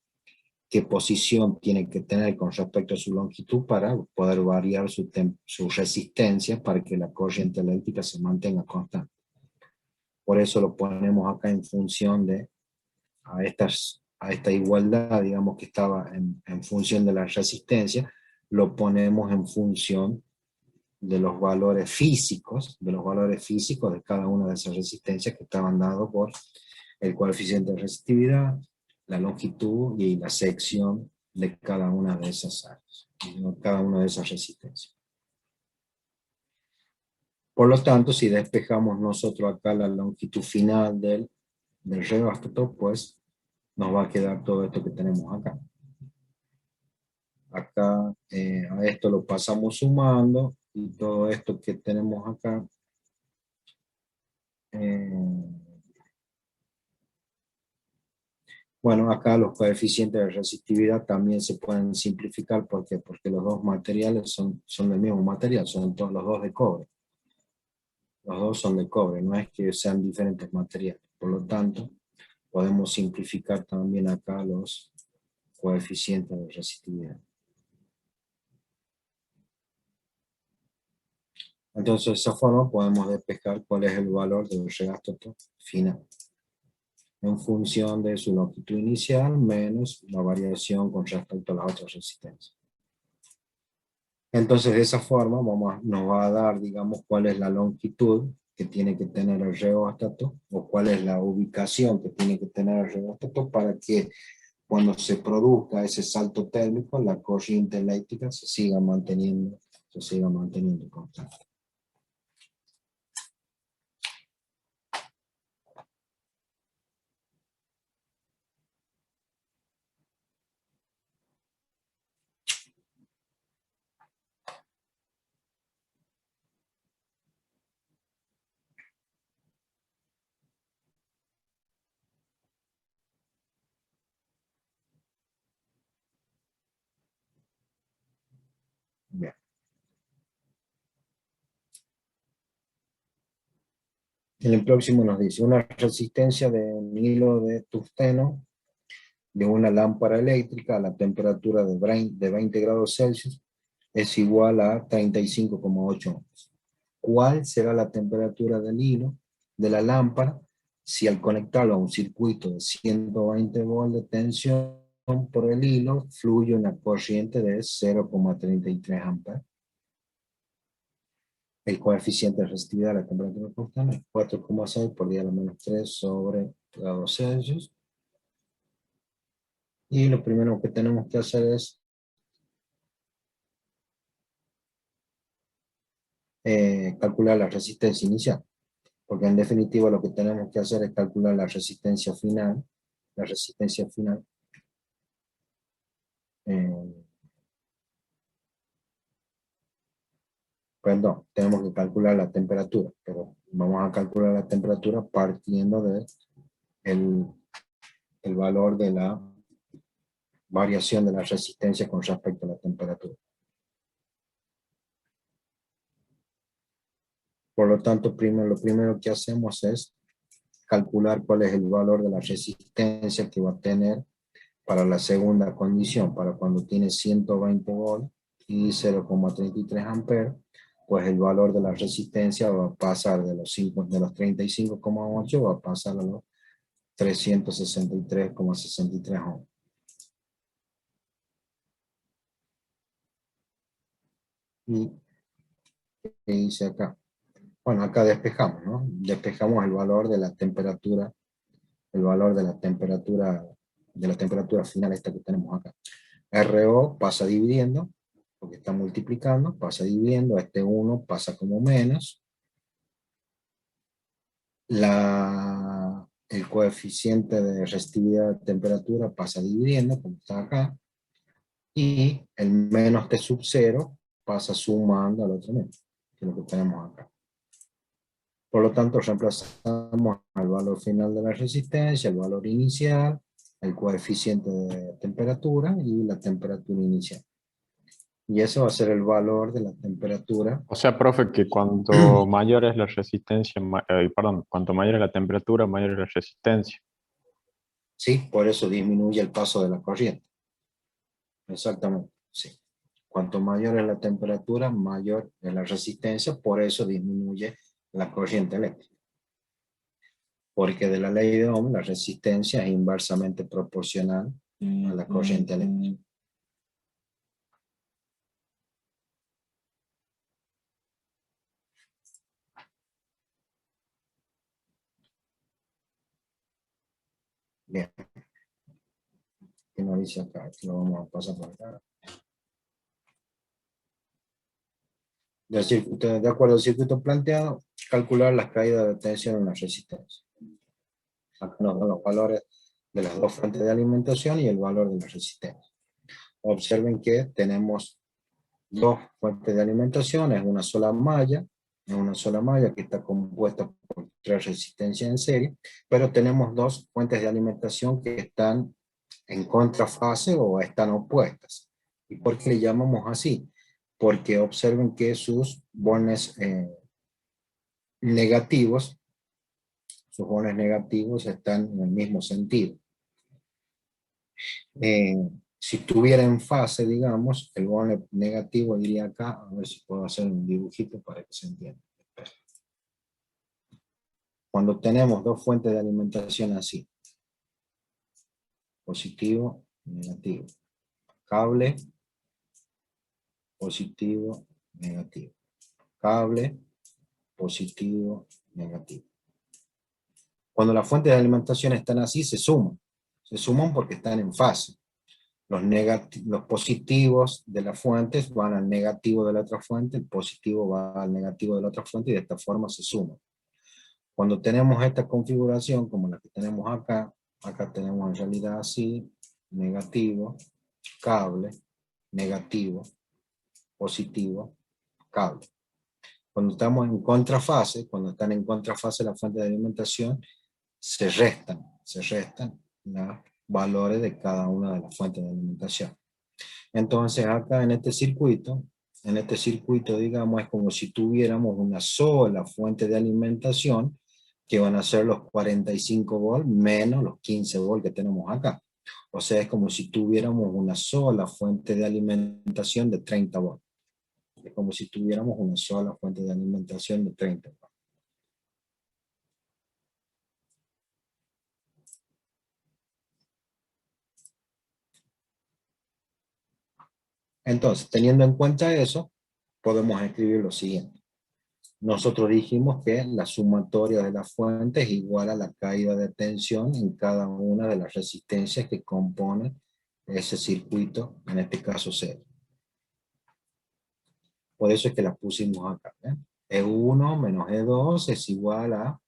Speaker 1: qué posición tiene que tener con respecto a su longitud para poder variar su resistencia para que la corriente eléctrica se mantenga constante. Por eso lo ponemos acá en función de a esta igualdad, digamos que estaba en función de la resistencia, lo ponemos en función de los valores físicos, de cada una de esas resistencias que estaban dados por el coeficiente de resistividad, la longitud y la sección de cada una de esas áreas, de cada una de esas resistencias. Por lo tanto, si despejamos nosotros acá la longitud final del reóstato, pues nos va a quedar todo esto que tenemos acá. Acá a esto lo pasamos sumando y todo esto que tenemos acá bueno, acá los coeficientes de resistividad también se pueden simplificar. ¿Por qué? Porque los dos materiales son del mismo material, son todos los dos de cobre. Los dos son de cobre, no es que sean diferentes materiales. Por lo tanto, podemos simplificar también acá los coeficientes de resistividad. Entonces, de esa forma podemos despejar cuál es el valor del reóstato final, en función de su longitud inicial menos la variación con respecto a las otras resistencias. Entonces, de esa forma nos va a dar, digamos, cuál es la longitud que tiene que tener el reóstato, o cuál es la ubicación que tiene que tener el reóstato para que cuando se produzca ese salto térmico, la corriente eléctrica se siga manteniendo constante. Bien. En el próximo nos dice, una resistencia de un hilo de tungsteno de una lámpara eléctrica a la temperatura de 20 grados Celsius es igual a 35,8 ohms. ¿Cuál será la temperatura del hilo de la lámpara si al conectarlo a un circuito de 120 volts de tensión por el hilo fluye una corriente de 0,33 amperes? El coeficiente de resistividad a la temperatura constante es 4,6 por 10 a la menos 3 sobre grados Celsius. Y lo primero que tenemos que hacer es calcular la resistencia inicial. Porque en definitiva lo que tenemos que hacer es calcular la resistencia final. La resistencia final. Perdón, tenemos que calcular la temperatura, pero vamos a calcular la temperatura partiendo de el valor de la variación de la resistencia con respecto a la temperatura. Por lo tanto, lo primero que hacemos es calcular cuál es el valor de la resistencia que va a tener para la segunda condición, para cuando tiene 120 volts y 0,33 amperes, pues el valor de la resistencia va a pasar de los 35,8 va a pasar a los 363,63 ohms. ¿Y qué dice acá? Bueno, acá despejamos, ¿no? Despejamos el valor de la temperatura, el valor de la temperatura final esta que tenemos acá. RO pasa dividiendo, porque está multiplicando, pasa dividiendo, este 1 pasa como menos. El coeficiente de resistividad de temperatura pasa dividiendo, como está acá. Y el menos T sub 0 pasa sumando al otro menos, que es lo que tenemos acá. Por lo tanto, reemplazamos el valor final de la resistencia, el valor inicial, el coeficiente de temperatura y la temperatura inicial. Y eso va a ser el valor de la temperatura.
Speaker 3: O sea, profe, que cuanto mayor es la resistencia, cuanto mayor es la temperatura, mayor es la resistencia.
Speaker 1: Sí, por eso disminuye el paso de la corriente. Exactamente, sí. Cuanto mayor es la temperatura, mayor es la resistencia, por eso disminuye la corriente eléctrica. Porque de la ley de Ohm, la resistencia es inversamente proporcional a la corriente eléctrica. Bien. ¿Qué nos dice acá? Aquí lo vamos a pasar por acá. De acuerdo al circuito planteado, calcular las caídas de tensión en la resistencia. Acá nos dan los valores de las dos fuentes de alimentación y el valor de la resistencia. Observen que tenemos dos fuentes de alimentación, es una sola malla que está compuesta por tres resistencias en serie, pero tenemos dos fuentes de alimentación que están en contrafase o están opuestas. ¿Y por qué le llamamos así? Porque observen que sus bornes negativos están en el mismo sentido. Si estuviera en fase, digamos, el borne negativo iría acá, a ver si puedo hacer un dibujito para que se entienda. Cuando tenemos dos fuentes de alimentación así, positivo, negativo, cable, positivo, negativo, cable, positivo, negativo. Cuando las fuentes de alimentación están así, se suman porque están en fase. Los positivos de las fuentes van al negativo de la otra fuente, el positivo va al negativo de la otra fuente y de esta forma se suman. Cuando tenemos esta configuración, como la que tenemos acá tenemos en realidad así, negativo, cable, negativo, positivo, cable. Cuando estamos en contrafase, cuando están en contrafase las fuentes de alimentación, se restan los valores de cada una de las fuentes de alimentación. Entonces acá en este circuito, digamos, es como si tuviéramos una sola fuente de alimentación, que van a ser los 45 volts menos los 15 volts que tenemos acá. O sea, es como si tuviéramos una sola fuente de alimentación de 30 volts. Es como si tuviéramos una sola fuente de alimentación de 30 volts. Entonces, teniendo en cuenta eso, podemos escribir lo siguiente. Nosotros dijimos que la sumatoria de las fuentes es igual a la caída de tensión en cada una de las resistencias que componen ese circuito, en este caso cero. Por eso es que las pusimos acá. E1 menos E2 es igual a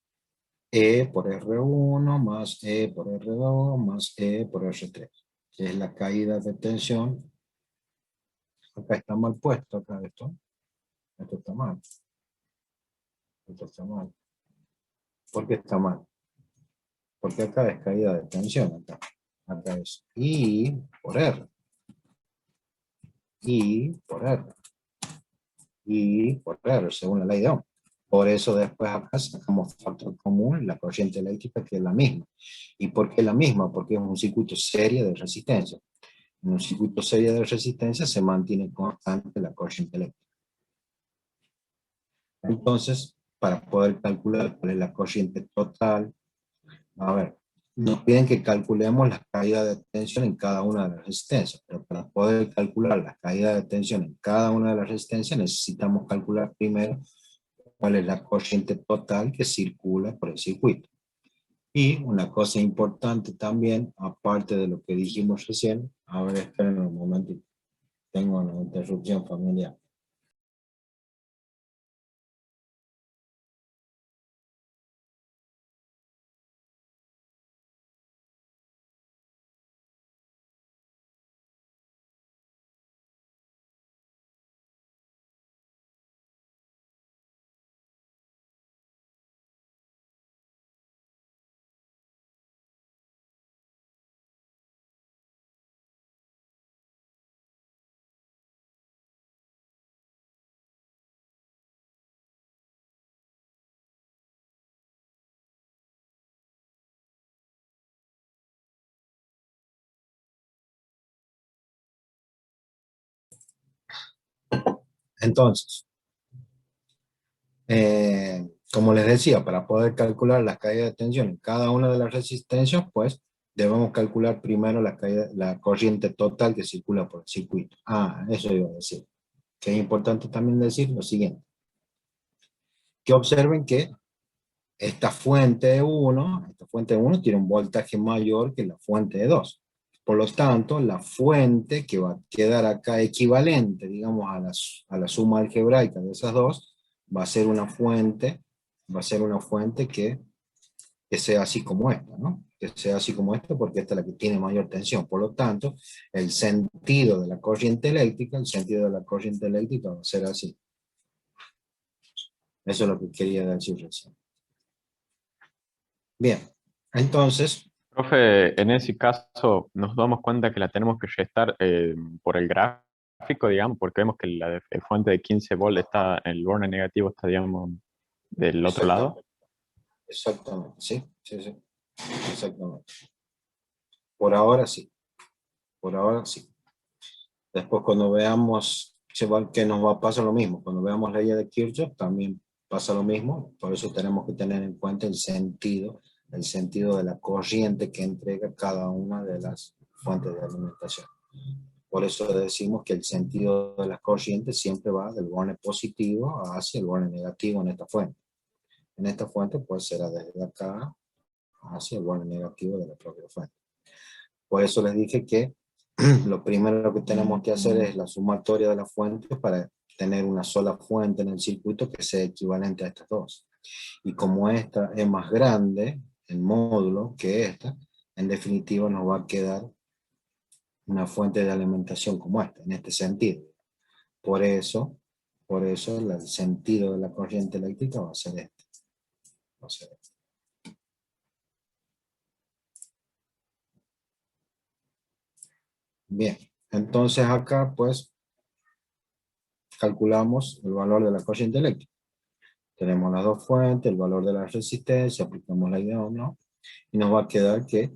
Speaker 1: E por R1 más E por R2 más E por R3, que es la caída de tensión. Acá está mal puesto, acá esto está mal. Esto está mal. ¿Por qué está mal? Porque acá es caída de tensión, acá es I por R. I por R. I por R, según la ley de Ohm. Por eso después acá sacamos factor común, la corriente eléctrica, que es la misma. ¿Y por qué la misma? Porque es un circuito serie de resistencia. En un circuito serie de resistencia se mantiene constante la corriente eléctrica. Entonces, para poder calcular cuál es la corriente total, a ver, nos piden que calculemos la caída de tensión en cada una de las resistencias, pero para poder calcular la caída de tensión en cada una de las resistencias necesitamos calcular primero cuál es la corriente total que circula por el circuito. Y una cosa importante también, aparte de lo que dijimos recién, a ver, esperen un momentito, tengo una interrupción familiar. Entonces, como les decía, para poder calcular la caída de tensión en cada una de las resistencias, pues debemos calcular primero la corriente total que circula por el circuito. Eso iba a decir. Que es importante también decir lo siguiente. Que observen que esta fuente 1 tiene un voltaje mayor que la fuente de 2. Por lo tanto, la fuente que va a quedar acá equivalente, digamos, a la suma algebraica de esas dos, va a ser una fuente que sea así como esta, ¿no? Que sea así como esta porque esta es la que tiene mayor tensión. Por lo tanto, el sentido de la corriente eléctrica va a ser así. Eso es lo que quería decir recién. Bien, entonces,
Speaker 3: Profe, en ese caso nos damos cuenta que la tenemos que restar por el gráfico, digamos, porque vemos que la fuente de 15 volt está, el borde negativo está, digamos, del otro lado.
Speaker 1: exactamente, sí, exactamente. Por ahora sí, por ahora sí. Después cuando veamos que nos va a pasar lo mismo, cuando veamos la ley de Kirchhoff también pasa lo mismo, por eso tenemos que tener en cuenta el sentido de la corriente que entrega cada una de las fuentes de alimentación. Por eso decimos que el sentido de las corrientes siempre va del borne positivo hacia el borne negativo en esta fuente. En esta fuente pues será desde acá hacia el borne negativo de la propia fuente. Por eso les dije que lo primero que tenemos que hacer es la sumatoria de las fuentes para tener una sola fuente en el circuito que sea equivalente a estas dos. Y como esta es más grande, el módulo, que esta, en definitiva nos va a quedar una fuente de alimentación como esta, en este sentido. Por eso el sentido de la corriente eléctrica va a ser este. Va a ser este. Bien, entonces acá pues calculamos el valor de la corriente eléctrica. Tenemos las dos fuentes, el valor de la resistencia, aplicamos la idea o no, y nos va a quedar que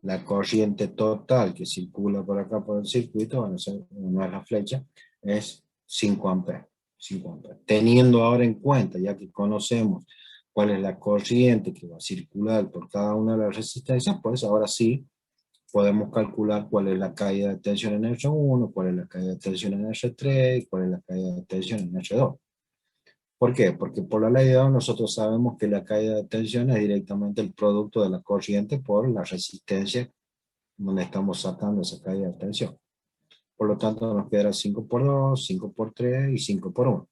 Speaker 1: la corriente total que circula por acá por el circuito, bueno, no es la flecha, es 5 amperes. 5 amperes. Teniendo ahora en cuenta, ya que conocemos cuál es la corriente que va a circular por cada una de las resistencias, pues ahora sí podemos calcular cuál es la caída de tensión en R1, cuál es la caída de tensión en R3, y cuál es la caída de tensión en R2. ¿Por qué? Porque por la ley de Ohm nosotros sabemos que la caída de tensión es directamente el producto de la corriente por la resistencia donde estamos sacando esa caída de tensión. Por lo tanto nos quedará 5 por 2, 5 por 3 y 5 por 1.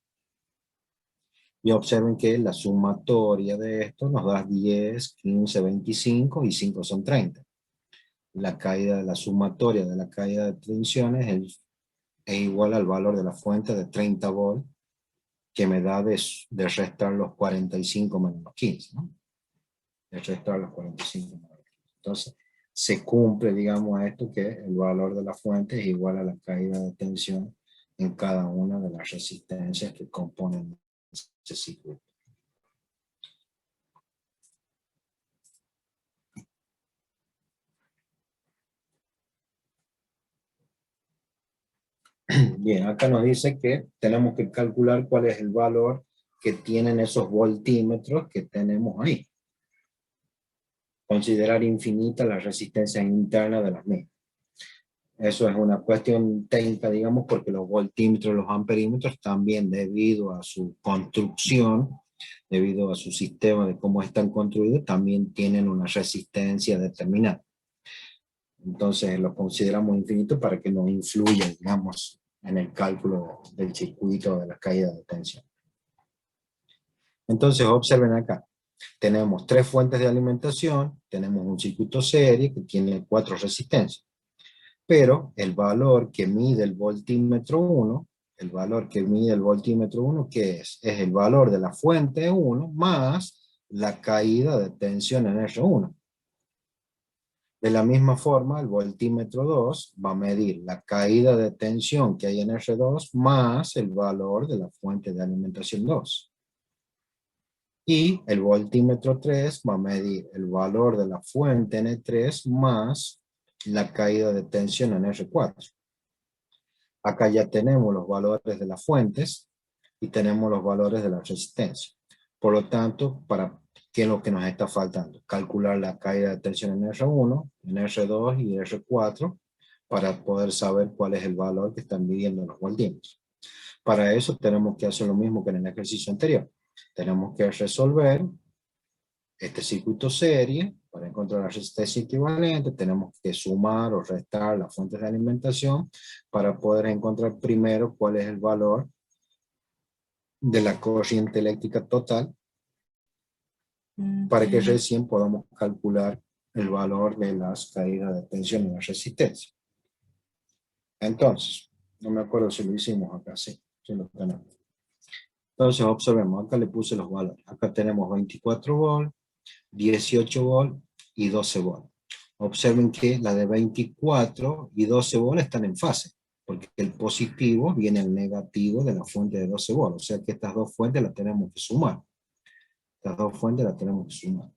Speaker 1: Y observen que la sumatoria de esto nos da 10, 15, 25 y 5 son 30. La sumatoria de la caída de tensiones es igual al valor de la fuente de 30 volt que me da de restar los 45 menos los 15, ¿no? De restar los 45 menos los 15. Entonces, se cumple, digamos, esto que el valor de la fuente es igual a la caída de tensión en cada una de las resistencias que componen ese circuito. Bien, acá nos dice que tenemos que calcular cuál es el valor que tienen esos voltímetros que tenemos ahí. Considerar infinitas las resistencias internas de las mismas. Eso es una cuestión técnica, digamos, porque los voltímetros, los amperímetros, también debido a su construcción, debido a su sistema de cómo están construidos, también tienen una resistencia determinada. Entonces los consideramos infinitos para que no influya, digamos, en el cálculo del circuito de la caída de tensión. Entonces observen acá, tenemos tres fuentes de alimentación, tenemos un circuito serie que tiene 4 resistencias, pero el valor que mide el voltímetro 1, ¿qué es? Es el valor de la fuente 1 más la caída de tensión en R1. De la misma forma, el voltímetro 2 va a medir la caída de tensión que hay en R2 más el valor de la fuente de alimentación 2. Y el voltímetro 3 va a medir el valor de la fuente en E3 más la caída de tensión en R4. Acá ya tenemos los valores de las fuentes y tenemos los valores de la resistencia. Por lo tanto, ¿qué es lo que nos está faltando? Calcular la caída de tensión en R1, en R2 y R4 para poder saber cuál es el valor que están midiendo los voltímetros. Para eso tenemos que hacer lo mismo que en el ejercicio anterior. Tenemos que resolver este circuito serie. Para encontrar la resistencia equivalente tenemos que sumar o restar las fuentes de alimentación para poder encontrar primero cuál es el valor de la corriente eléctrica total, para que recién podamos calcular el valor de las caídas de tensión en la resistencia. Entonces, no me acuerdo si lo hicimos acá, sí lo tenemos. Entonces observemos, acá le puse los valores. Acá tenemos 24 volt, 18 volt y 12 volt. Observen que la de 24 y 12 volt están en fase, porque el positivo viene el negativo de la fuente de 12 volt. O sea que estas dos fuentes las tenemos que sumar. Estas dos fuentes las tenemos que sumar.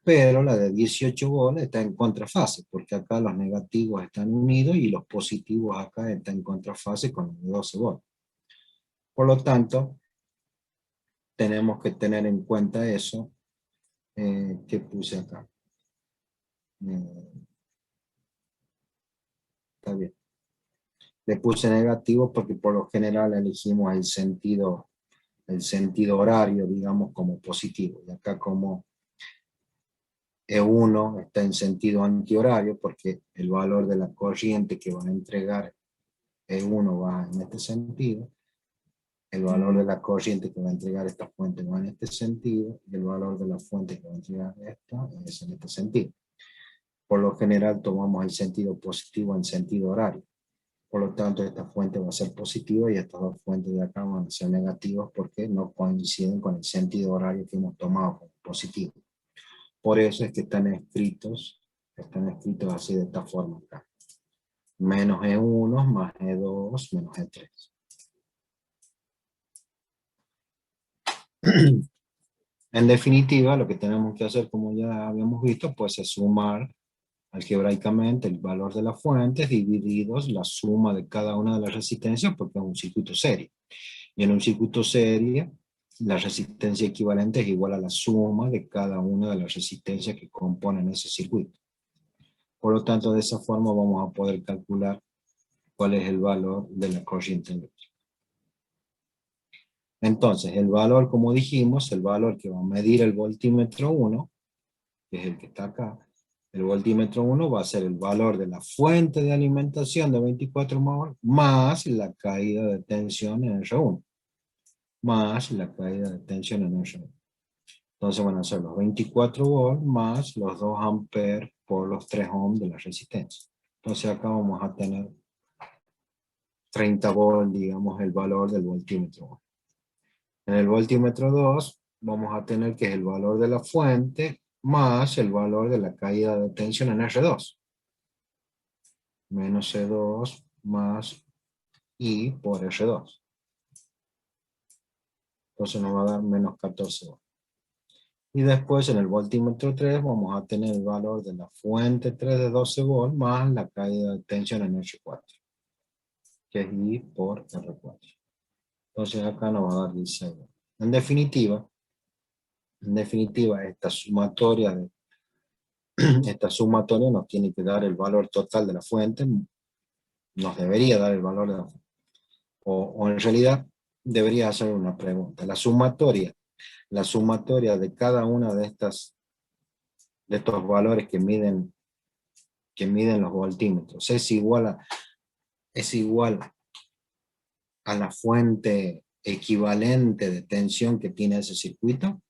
Speaker 1: Pero la de 18 volt está en contrafase, porque acá los negativos están unidos y los positivos acá están en contrafase con los de 12 volt. Por lo tanto, tenemos que tener en cuenta eso que puse acá. Está bien. Le puse negativo porque por lo general elegimos el sentido horario, digamos, como positivo. Y acá como E1 está en sentido antihorario porque el valor de la corriente que va a entregar E1 va en este sentido. El valor de la corriente que va a entregar esta fuente va en este sentido. Y el valor de la fuente que va a entregar esta es en este sentido. Por lo general tomamos el sentido positivo en sentido horario. Por lo tanto, esta fuente va a ser positiva y estas dos fuentes de acá van a ser negativas porque no coinciden con el sentido horario que hemos tomado como positivo. Por eso es que están escritos así de esta forma acá. Menos E1 más E2 menos E3. En definitiva, lo que tenemos que hacer, como ya habíamos visto, pues es sumar algebraicamente el valor de las fuentes divididos la suma de cada una de las resistencias, porque es un circuito serie. Y en un circuito serie, la resistencia equivalente es igual a la suma de cada una de las resistencias que componen ese circuito. Por lo tanto, de esa forma vamos a poder calcular cuál es el valor de la corriente eléctrica. Entonces, el valor, como dijimos, el valor que va a medir el voltímetro 1, que es el que está acá, el voltímetro 1 va a ser el valor de la fuente de alimentación de 24 volt más la caída de tensión en R1. Más la caída de tensión en R1. Entonces van a ser los 24 volt más los 2 amperes por los 3 ohms de la resistencia. Entonces acá vamos a tener 30 volt, digamos, el valor del voltímetro 1. En el voltímetro 2 vamos a tener que es el valor de la fuente más el valor de la caída de tensión en R2. Menos C2 más I por R2. Entonces nos va a dar menos 14 volts. Y después en el voltímetro 3 vamos a tener el valor de la fuente 3 de 12 volts más la caída de tensión en R4. Que es I por R4. Entonces acá nos va a dar 16 volts. En definitiva, esta sumatoria nos tiene que dar el valor total de la fuente, nos debería dar el valor de la fuente. O en realidad debería hacer una pregunta. La sumatoria de cada una de estos valores que miden los voltímetros es igual a la fuente equivalente de tensión que tiene ese circuito.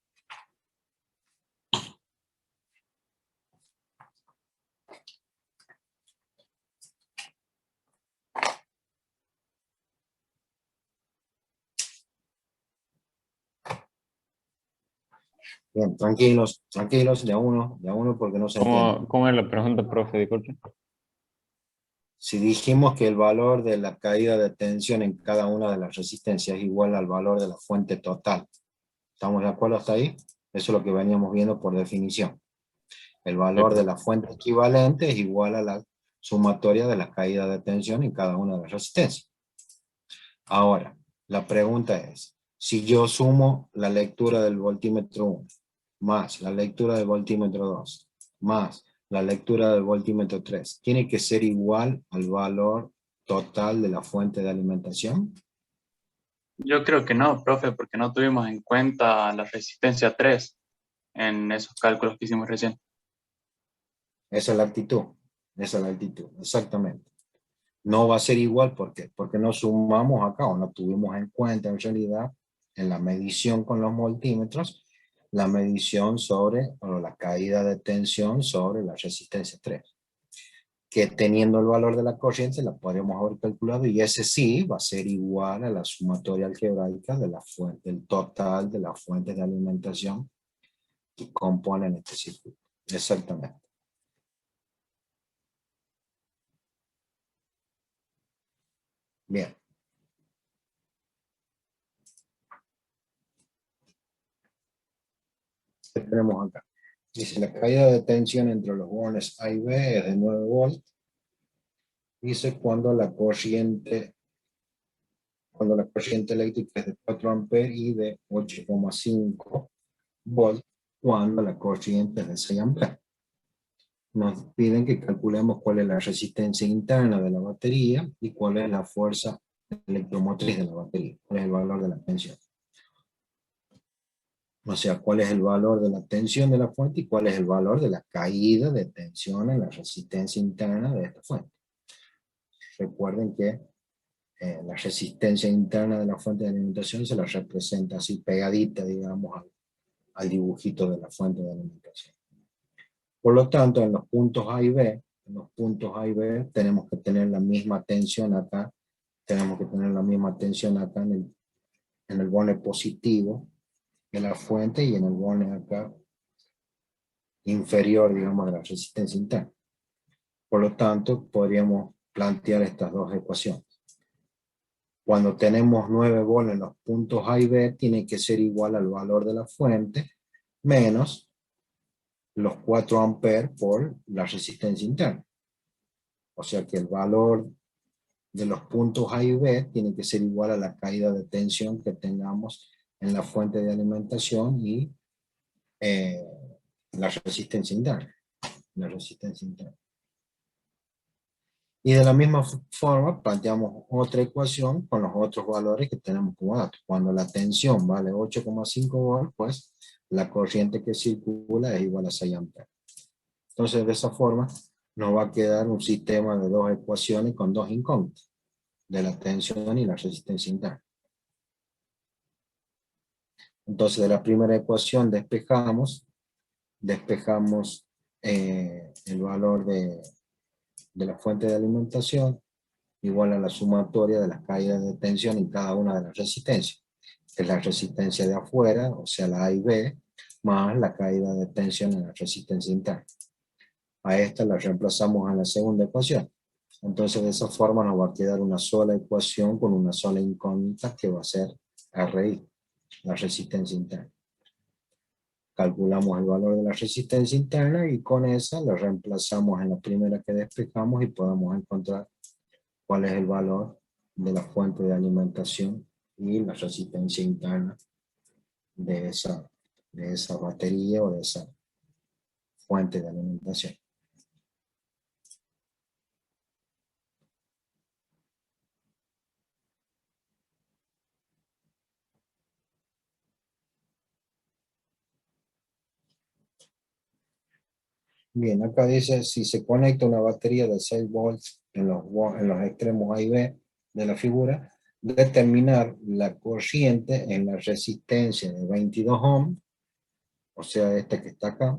Speaker 1: Bien, tranquilos, de a uno porque no se entiende.
Speaker 3: ¿Cómo es la pregunta, profe? Disculpe.
Speaker 1: Si dijimos que el valor de la caída de tensión en cada una de las resistencias es igual al valor de la fuente total, ¿estamos de acuerdo hasta ahí? Eso es lo que veníamos viendo por definición. El valor de la fuente equivalente es igual a la sumatoria de la caída de tensión en cada una de las resistencias. Ahora, la pregunta es, si yo sumo la lectura del voltímetro 1, más la lectura del voltímetro 2, más la lectura del voltímetro 3, ¿tiene que ser igual al valor total de la fuente de alimentación?
Speaker 4: Yo creo que no, profe, porque no tuvimos en cuenta la resistencia 3. en esos cálculos que hicimos recién.
Speaker 1: Esa es la actitud, exactamente. No va a ser igual, ¿por qué? Porque no sumamos acá o no tuvimos en cuenta en realidad en la medición con los voltímetros, la medición sobre, o la caída de tensión sobre la resistencia 3. Que teniendo el valor de la corriente la podríamos haber calculado y ese sí va a ser igual a la sumatoria algebraica de la fuente, del total de las fuentes de alimentación que componen este circuito. Exactamente. Bien. ¿Qué tenemos acá? Dice, la caída de tensión entre los bornes A y B es de 9 volts. Dice cuando la corriente eléctrica es de 4 amperes y de 8,5 volts cuando la corriente es de 6 amperes. Nos piden que calculemos cuál es la resistencia interna de la batería y cuál es la fuerza electromotriz de la batería, cuál es el valor de la tensión. O sea, cuál es el valor de la tensión de la fuente y cuál es el valor de la caída de tensión en la resistencia interna de esta fuente. Recuerden que la resistencia interna de la fuente de alimentación se la representa así pegadita, digamos, al dibujito de la fuente de alimentación. Por lo tanto, en los puntos A y B, tenemos que tener la misma tensión acá, en el borne positivo de la fuente y en el borne acá inferior, digamos, de la resistencia interna. Por lo tanto, podríamos plantear estas dos ecuaciones. Cuando tenemos 9 volts en los puntos A y B, tiene que ser igual al valor de la fuente menos los 4 amperes por la resistencia interna. O sea que el valor de los puntos A y B tiene que ser igual a la caída de tensión que tengamos en la fuente de alimentación y la resistencia interna. Y de la misma forma planteamos otra ecuación con los otros valores que tenemos como datos. Cuando la tensión vale 8,5 volts, pues la corriente que circula es igual a 6 amperes. Entonces de esa forma nos va a quedar un sistema de dos ecuaciones con dos incógnitas, de la tensión y la resistencia interna. Entonces de la primera ecuación despejamos el valor de la fuente de alimentación igual a la sumatoria de las caídas de tensión en cada una de las resistencias, que es la resistencia de afuera, o sea la A y B, más la caída de tensión en la resistencia interna. A esta la reemplazamos en la segunda ecuación. Entonces de esa forma nos va a quedar una sola ecuación con una sola incógnita que va a ser RI, la resistencia interna. Calculamos el valor de la resistencia interna y con esa la reemplazamos en la primera que despejamos y podemos encontrar cuál es el valor de la fuente de alimentación y la resistencia interna de esa batería o de esa fuente de alimentación. Bien, acá dice, si se conecta una batería de 6 volts en los extremos A y B de la figura, determinar la corriente en la resistencia de 22 ohms, o sea, esta que está acá,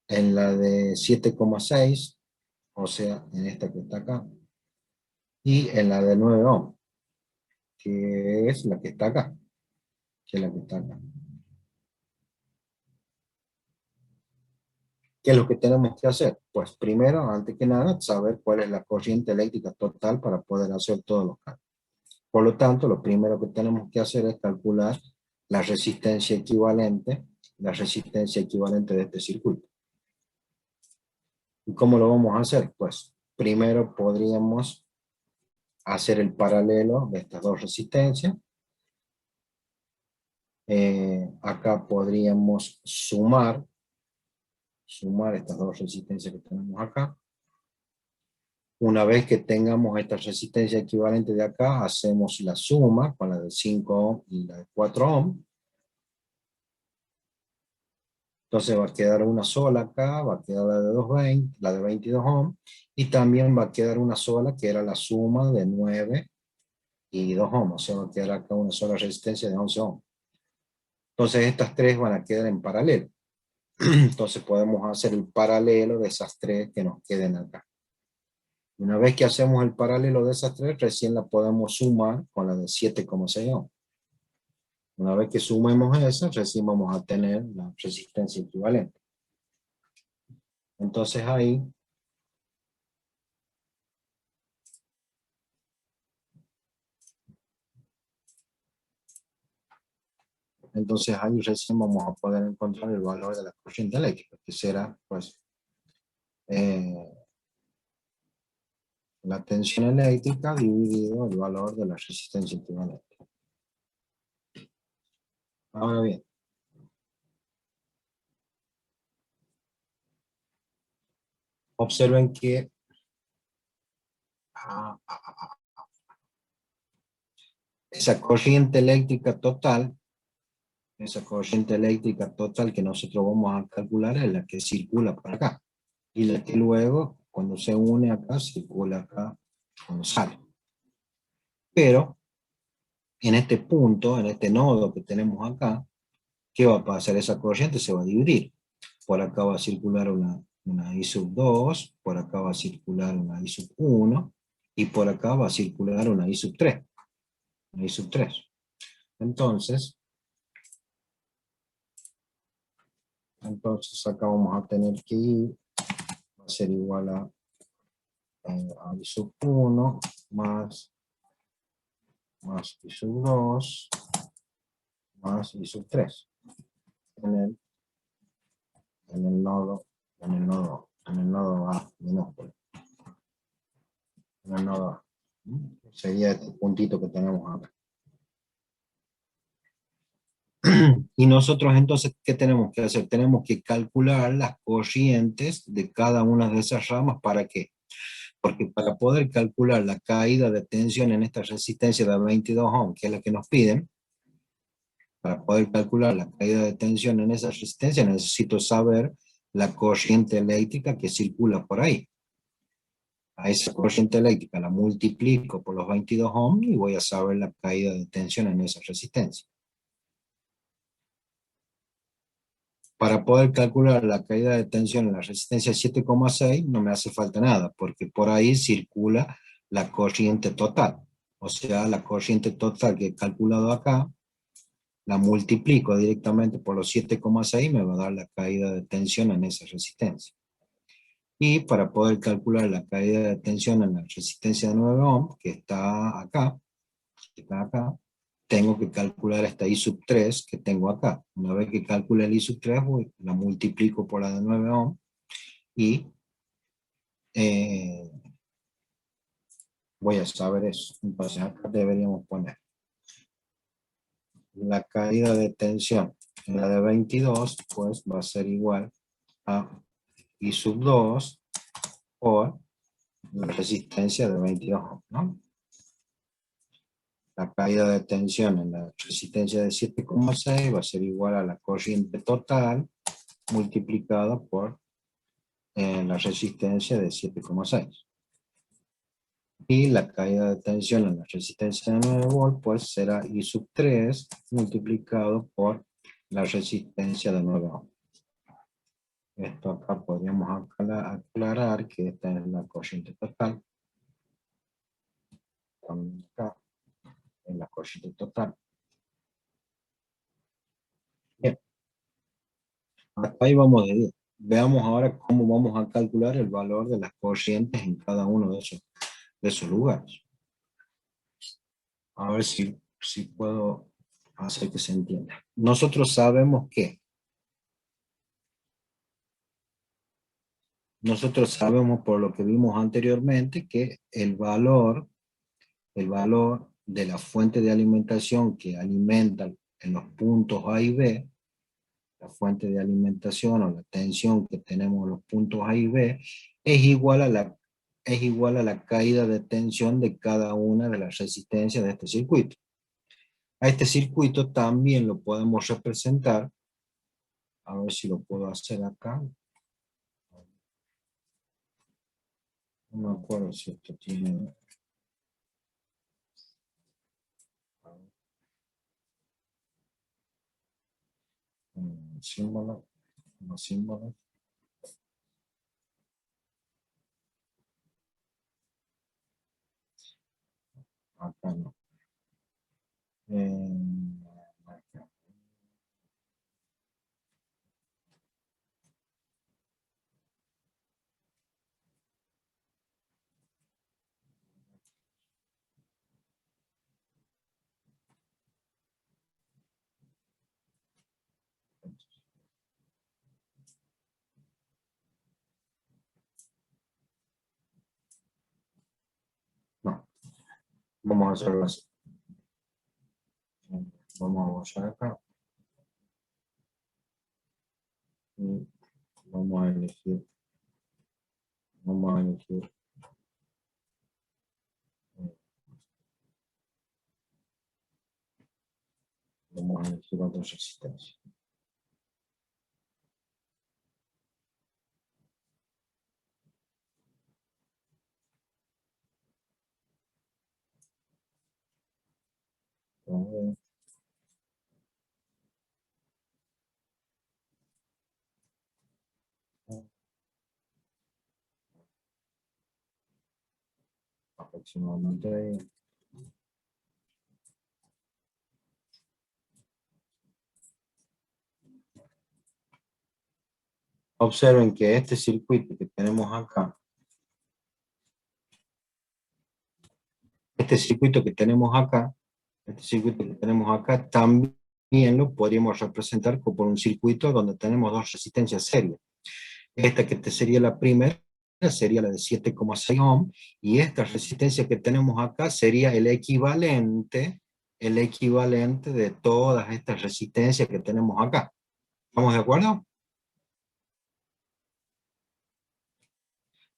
Speaker 1: en la de 7,6, o sea, en esta que está acá, y en la de 9 ohms, que es la que está acá, ¿Qué es lo que tenemos que hacer? Pues primero, antes que nada, saber cuál es la corriente eléctrica total para poder hacer todos los cálculos. Por lo tanto, lo primero que tenemos que hacer es calcular la resistencia equivalente de este circuito. ¿Y cómo lo vamos a hacer? Pues primero podríamos hacer el paralelo de estas dos resistencias. Acá podríamos sumar estas dos resistencias que tenemos acá. Una vez que tengamos esta resistencia equivalente de acá, hacemos la suma con la de 5 ohm y la de 4 ohm. Entonces va a quedar una sola acá, va a quedar la de 220, la de 22 ohms, y también va a quedar una sola que era la suma de 9 y 2 ohms, o sea, va a quedar acá una sola resistencia de 11 ohms. Entonces estas tres van a quedar en paralelo. Entonces podemos hacer el paralelo de esas tres que nos queden acá. Una vez que hacemos el paralelo de esas tres, recién la podemos sumar con la de 7,6 ohms. Una vez que sumemos esa, recién vamos a tener la resistencia equivalente. Entonces ahí recién vamos a poder encontrar el valor de la corriente eléctrica, que será pues la tensión eléctrica dividido el valor de la resistencia equivalente. Ahora bien, observen que esa corriente eléctrica total que nosotros vamos a calcular es la que circula por acá. Y la que luego, cuando se une acá, circula acá cuando sale. Pero, en este punto, en este nodo que tenemos acá, ¿qué va a pasar? Esa corriente se va a dividir. Por acá va a circular una I sub 2, por acá va a circular una I sub 1, y por acá va a circular una I sub 3. Una I sub 3. Entonces acá vamos a tener que ir, va a ser igual a I sub 1 más I sub 2 más I sub 3 en el nodo A minúsculo. En el nodo A. Sería este puntito que tenemos acá. Y nosotros entonces, ¿qué tenemos que hacer? Tenemos que calcular las corrientes de cada una de esas ramas. ¿Para qué? Porque para poder calcular la caída de tensión en esta resistencia de 22 ohms, que es la que nos piden, para poder calcular la caída de tensión en esa resistencia, necesito saber la corriente eléctrica que circula por ahí. A esa corriente eléctrica la multiplico por los 22 ohms y voy a saber la caída de tensión en esa resistencia. Para poder calcular la caída de tensión en la resistencia 7,6 no me hace falta nada, porque por ahí circula la corriente total. O sea, la corriente total que he calculado acá, la multiplico directamente por los 7,6 me va a dar la caída de tensión en esa resistencia. Y para poder calcular la caída de tensión en la resistencia de 9 ohms, que está acá, tengo que calcular esta I sub 3 que tengo acá. Una vez que calcule el I sub 3, la multiplico por la de 9 ohms y voy a saber eso. Entonces acá deberíamos poner la caída de tensión en la de 22, pues va a ser igual a I sub 2 por la resistencia de 22 ohms, ¿no? La caída de tensión en la resistencia de 7,6 va a ser igual a la corriente total multiplicada por la resistencia de 7,6. Y la caída de tensión en la resistencia de 9 volts pues será I sub 3 multiplicado por la resistencia de 9 ohms. Esto acá podríamos aclarar que esta es la corriente total. Acá es la corriente total. Bien. Hasta ahí vamos de bien. Veamos ahora cómo vamos a calcular el valor de las corrientes en cada uno de esos lugares. A ver si puedo hacer que se entienda. Nosotros sabemos que por lo que vimos anteriormente que el valor de la fuente de alimentación que alimenta en los puntos A y B, la fuente de alimentación o la tensión que tenemos en los puntos A y B, es igual a la caída de tensión de cada una de las resistencias de este circuito. A este circuito también lo podemos representar A ver si lo puedo hacer acá. No me acuerdo si esto tiene... un símbolo. Un símbolo. Acá no. Acá. No, vamos a hacerlo así. Vamos a borrar acá. Y vamos a elegir. Vamos a elegir. Vamos a elegir otra resistencia. A ver. Aproximadamente ahí. Observen que este circuito que tenemos acá, este circuito que tenemos acá, también lo podríamos representar por un circuito donde tenemos dos resistencias serias. Esta que sería la primera, sería la de 7,6 ohm, y esta resistencia que tenemos acá sería el equivalente de todas estas resistencias que tenemos acá. ¿Estamos de acuerdo?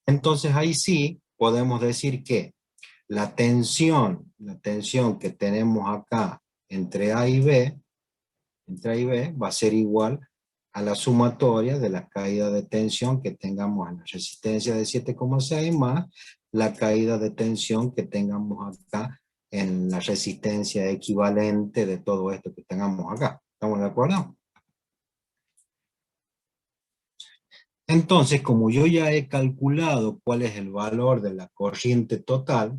Speaker 1: Entonces ahí sí podemos decir que la tensión que tenemos acá entre A y B, va a ser igual a la sumatoria de la caída de tensión que tengamos en la resistencia de 7,6 más la caída de tensión que tengamos acá en la resistencia equivalente de todo esto que tengamos acá. ¿Estamos de acuerdo? Entonces, como yo ya he calculado cuál es el valor de la corriente total,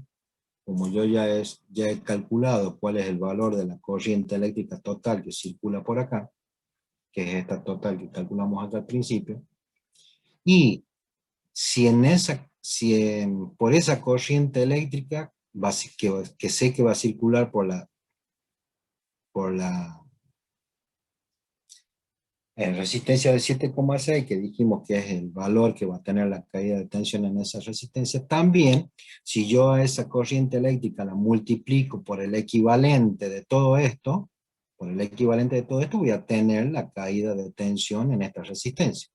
Speaker 1: como yo ya he calculado cuál es el valor de la corriente eléctrica total que circula por acá, que es esta total que calculamos acá al principio, y si por esa corriente eléctrica que sé que va a circular por la resistencia de 7,6, que dijimos que es el valor que va a tener la caída de tensión en esa resistencia, también, si yo a esa corriente eléctrica la multiplico por el equivalente de todo esto, voy a tener la caída de tensión en esta resistencia.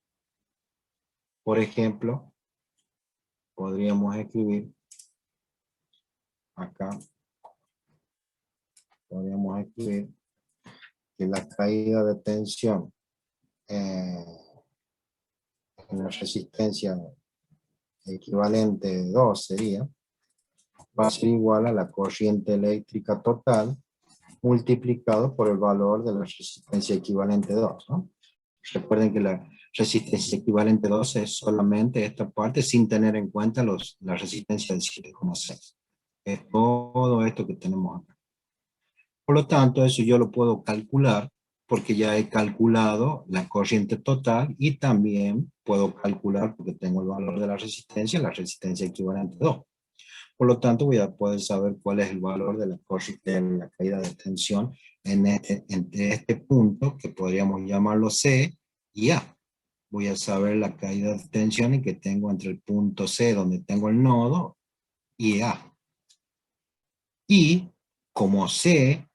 Speaker 1: Por ejemplo, podríamos escribir acá, que la caída de tensión en la resistencia equivalente de 2 va a ser igual a la corriente eléctrica total multiplicado por el valor de la resistencia equivalente 2, ¿no? Recuerden que la resistencia equivalente 2 es solamente esta parte sin tener en cuenta la resistencia del 7,6. Es todo esto que tenemos acá. Por lo tanto, eso yo lo puedo calcular porque ya he calculado la corriente total y también puedo calcular, porque tengo el valor de la resistencia equivalente 2. Por lo tanto, voy a poder saber cuál es el valor de la caída de tensión entre este punto, que podríamos llamarlo C, y A. Voy a saber la caída de tensión que tengo entre el punto C, donde tengo el nodo, y A. Y como sé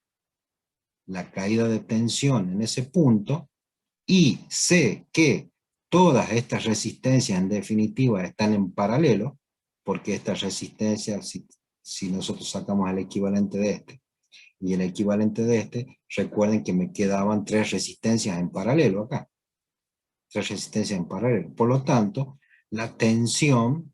Speaker 1: la caída de tensión en ese punto, y sé que todas estas resistencias en definitiva están en paralelo, porque estas resistencias, si nosotros sacamos el equivalente de este y el equivalente de este, recuerden que me quedaban 3 resistencias en paralelo acá. tres resistencias en paralelo. Por lo tanto, la tensión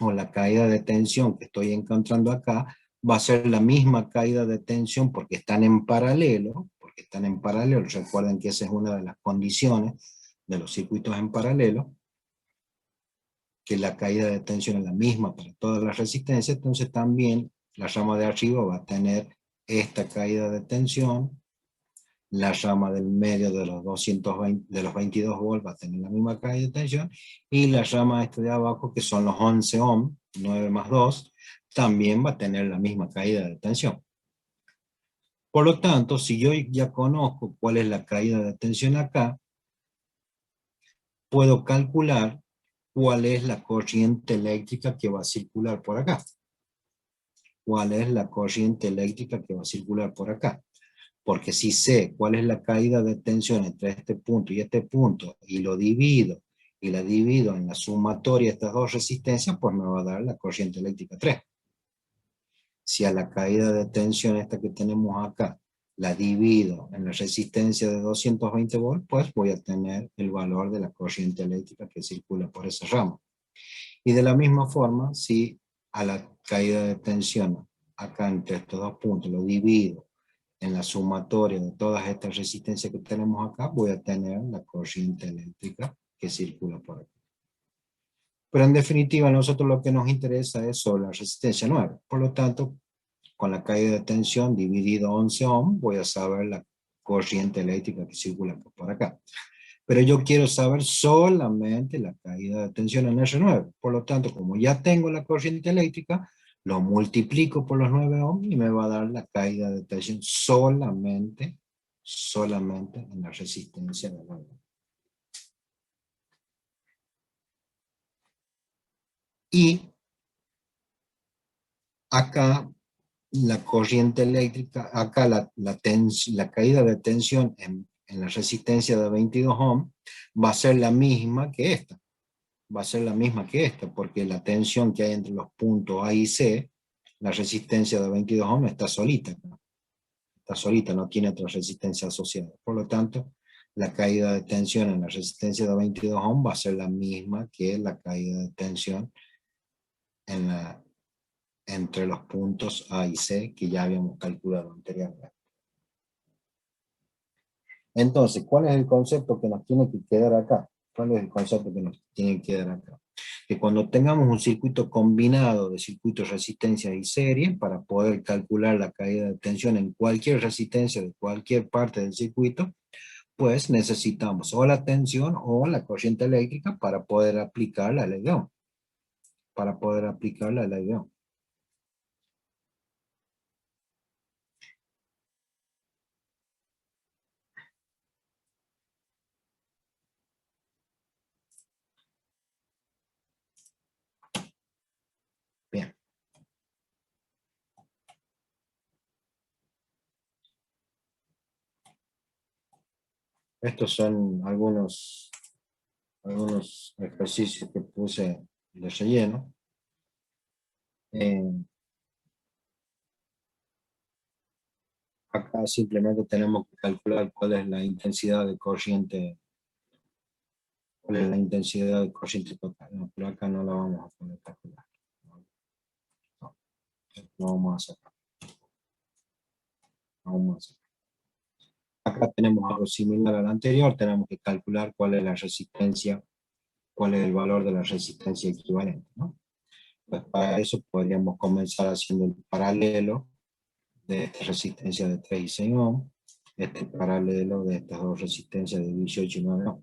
Speaker 1: o la caída de tensión que estoy encontrando acá va a ser la misma caída de tensión porque están en paralelo, recuerden que esa es una de las condiciones de los circuitos en paralelo, que la caída de tensión es la misma para todas las resistencias, entonces también la rama de arriba va a tener esta caída de tensión, la rama del medio de los 220, de los 22 volts va a tener la misma caída de tensión, y la rama esta de abajo, que son los 11 ohm, 9 más 2, también va a tener la misma caída de tensión. Por lo tanto, si yo ya conozco cuál es la caída de tensión acá, puedo calcular cuál es la corriente eléctrica que va a circular por acá. ¿Cuál es la corriente eléctrica que va a circular por acá? Porque si sé cuál es la caída de tensión entre este punto y este punto, y lo divido, y la divido en la sumatoria de estas dos resistencias, pues me va a dar la corriente eléctrica 3. Si a la caída de tensión esta que tenemos acá, la divido en la resistencia de 220 volts, pues voy a tener el valor de la corriente eléctrica que circula por esa rama. Y de la misma forma, si a la caída de tensión acá entre estos dos puntos lo divido en la sumatoria de todas estas resistencias que tenemos acá, voy a tener la corriente eléctrica que circula por aquí. Pero en definitiva, a nosotros lo que nos interesa es solo la resistencia 9. Por lo tanto, con la caída de tensión dividido 11 ohm, voy a saber la corriente eléctrica que circula por acá. Pero yo quiero saber solamente la caída de tensión en R9. Por lo tanto, como ya tengo la corriente eléctrica, lo multiplico por los 9 ohm y me va a dar la caída de tensión solamente en la resistencia de 9 ohm. Y acá la corriente eléctrica, acá la caída de tensión en la resistencia de 22 ohm va a ser la misma que esta. Va a ser la misma que esta, porque la tensión que hay entre los puntos A y C, la resistencia de 22 ohm está solita. Está solita, no tiene otra resistencia asociada. Por lo tanto, la caída de tensión en la resistencia de 22 ohm va a ser la misma que la caída de tensión entre los puntos A y C que ya habíamos calculado anteriormente. Entonces, ¿cuál es el concepto que nos tiene que quedar acá? ¿Cuál es el concepto que nos tiene que quedar acá? Que cuando tengamos un circuito combinado de circuitos resistencia y serie, para poder calcular la caída de tensión en cualquier resistencia de cualquier parte del circuito, pues necesitamos o la tensión o la corriente eléctrica para poder aplicar la ley de Ohm. Para poder aplicar la ley de Ohm. Bien. Estos son algunos ejercicios que puse de relleno. Acá simplemente tenemos que calcular cuál es la intensidad de corriente, total, ¿no? Pero acá no la vamos a poner calcular. No, no vamos a sacar. No vamos a sacar. Acá tenemos algo similar al anterior, tenemos que calcular cuál es la resistencia, cuál es el valor de la resistencia equivalente, ¿no? Pues para eso podríamos comenzar haciendo el paralelo de esta resistencia de 3 y 6 ohm, este paralelo de estas dos resistencias de 18 y 9 ohm.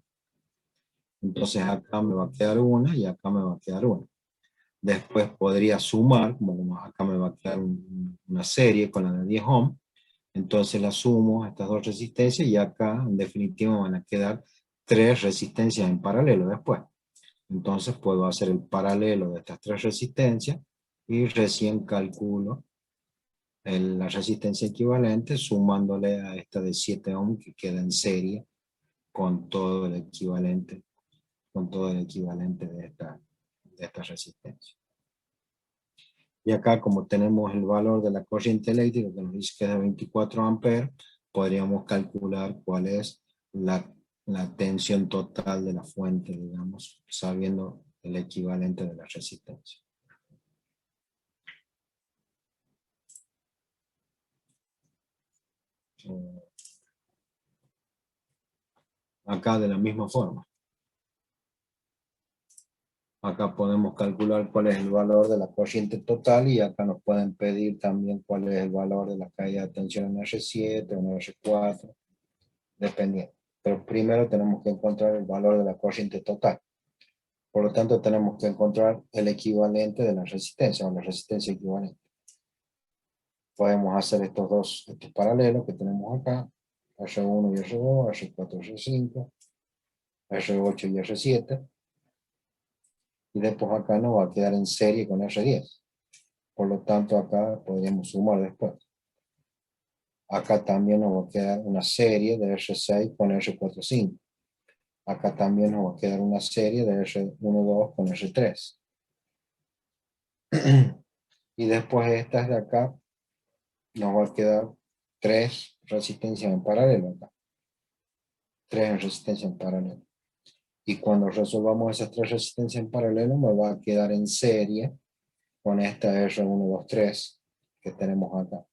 Speaker 1: Entonces acá me va a quedar una y acá me va a quedar una. Después podría sumar, como acá me va a quedar una serie con la de 10 ohm, entonces la sumo a estas dos resistencias y acá en definitiva van a quedar tres resistencias en paralelo después. Entonces puedo hacer el paralelo de estas tres resistencias y recién calculo la resistencia equivalente sumándole a esta de 7 ohm que queda en serie con todo el equivalente, de esta resistencia. Y acá, como tenemos el valor de la corriente eléctrica que nos dice que es de 24 amperes, podríamos calcular cuál es la tensión total de la fuente, digamos, sabiendo el equivalente de la resistencia. Acá de la misma forma. Acá podemos calcular cuál es el valor de la corriente total y acá nos pueden pedir también cuál es el valor de la caída de tensión en R7 o en R4, dependiendo. Pero primero tenemos que encontrar el valor de la corriente total. Por lo tanto, tenemos que encontrar el equivalente de la resistencia o la resistencia equivalente. Podemos hacer estos paralelos que tenemos acá, R1 y R2, R4 y R5, R8 y R7. Y después acá nos va a quedar en serie con R10. Por lo tanto, acá podríamos sumar después. Acá también nos va a quedar una serie de R6 con R45. Acá también nos va a quedar una serie de R12 con R3. Y después estas de acá, nos va a quedar 3 resistencias en paralelo acá. 3 en resistencia en paralelo. Y cuando resolvamos esas 3 resistencias en paralelo, me va a quedar en serie con esta R123 que tenemos acá.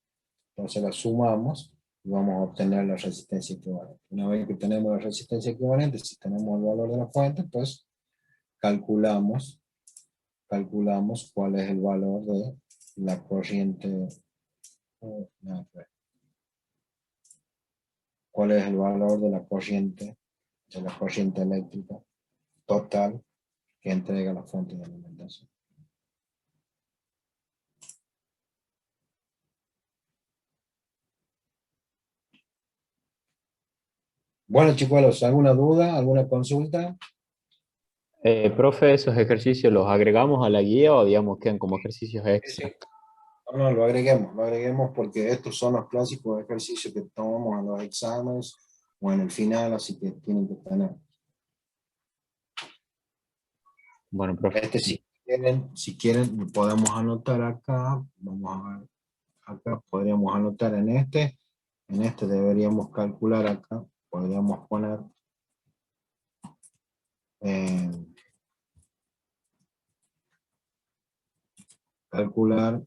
Speaker 1: Entonces la sumamos y vamos a obtener la resistencia equivalente. Una vez que tenemos la resistencia equivalente, si tenemos el valor de la fuente, pues calculamos cuál es el valor de la corriente. ¿Cuál es el valor de la corriente eléctrica total que entrega la fuente de alimentación? Bueno, chicos, ¿alguna duda? ¿Alguna consulta?
Speaker 3: Profe, ¿esos ejercicios los agregamos a la guía o digamos quedan como ejercicios extra?
Speaker 1: No, lo agreguemos porque estos son los clásicos ejercicios que tomamos en los exámenes o en el final, así que tienen que tener.
Speaker 3: Bueno, profe.
Speaker 1: Si quieren, podemos anotar acá. Vamos a ver. Acá podríamos anotar en este deberíamos calcular acá. Podríamos poner calcular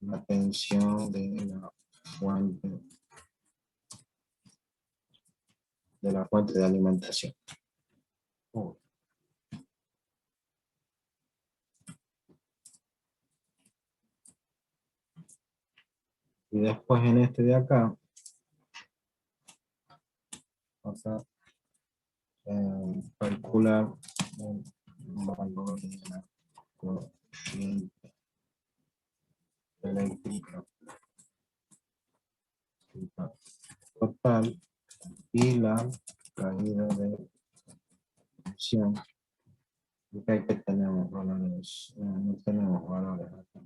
Speaker 1: la tensión de la fuente de alimentación. Y después en este de acá, calcular el valor de la corriente eléctrica total y la caída de tensión. Aquí tenemos valores, no tenemos valores acá.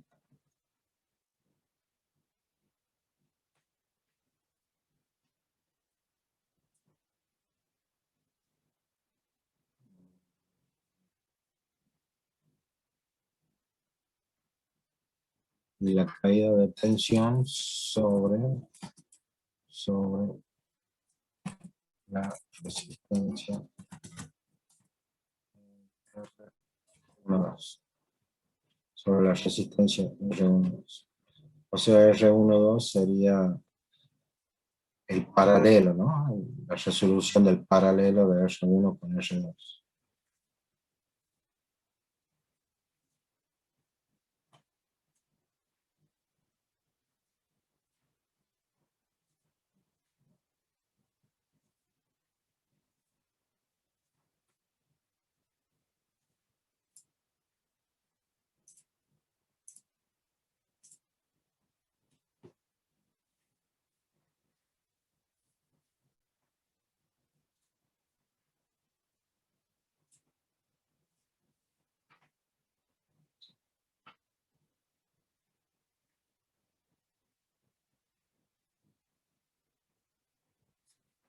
Speaker 1: Y la caída de tensión sobre la resistencia R12, sobre la resistencia R12. O sea, R12 sería el paralelo, ¿no? La resolución del paralelo de R1 con R2.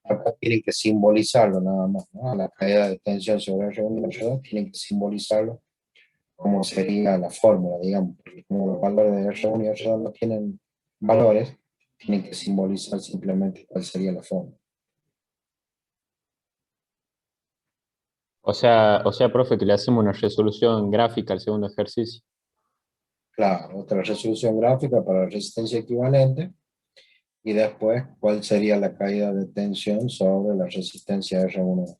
Speaker 1: Acá tienen que simbolizarlo nada más, ¿no? La caída de tensión sobre R1 y R2 tienen que simbolizarlo como sería la fórmula, digamos, porque como los valores de R1 y R2 no tienen valores, tienen que simbolizar simplemente cuál sería la fórmula.
Speaker 3: O sea, profe, que le hacemos una resolución gráfica al segundo ejercicio.
Speaker 1: Claro, otra resolución gráfica para resistencia equivalente. Y después, ¿cuál sería la caída de tensión sobre la resistencia R1?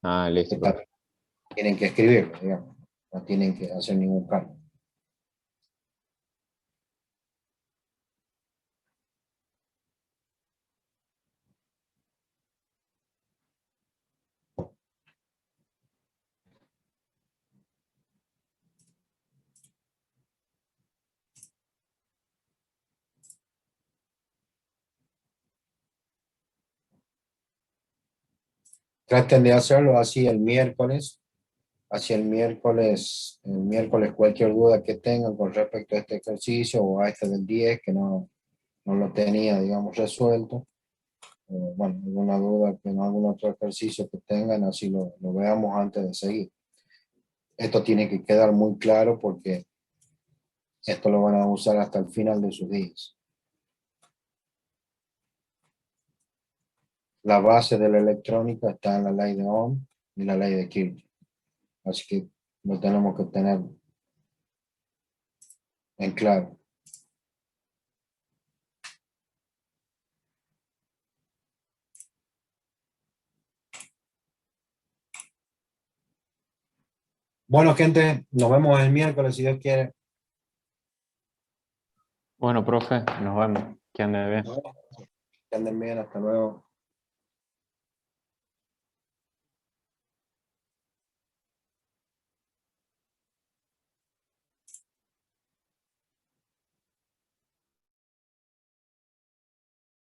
Speaker 3: Ah, listo,
Speaker 1: Que
Speaker 3: profe.
Speaker 1: también tienen que escribirlo, digamos. No tienen que hacer ningún cambio. Traten de hacerlo así el miércoles. Hacia el miércoles cualquier duda que tengan con respecto a este ejercicio o a este del 10 que no lo tenía, digamos, resuelto. Bueno, alguna duda en algún otro ejercicio que tengan, así lo veamos antes de seguir. Esto tiene que quedar muy claro porque esto lo van a usar hasta el final de sus días. La base de la electrónica está en la ley de Ohm y la ley de Kirchhoff. Así que lo tenemos que tener en claro. Bueno, gente, nos vemos el miércoles si Dios quiere.
Speaker 3: Bueno, profe, nos vemos. Que ande bien.
Speaker 1: Que anden bien, hasta luego.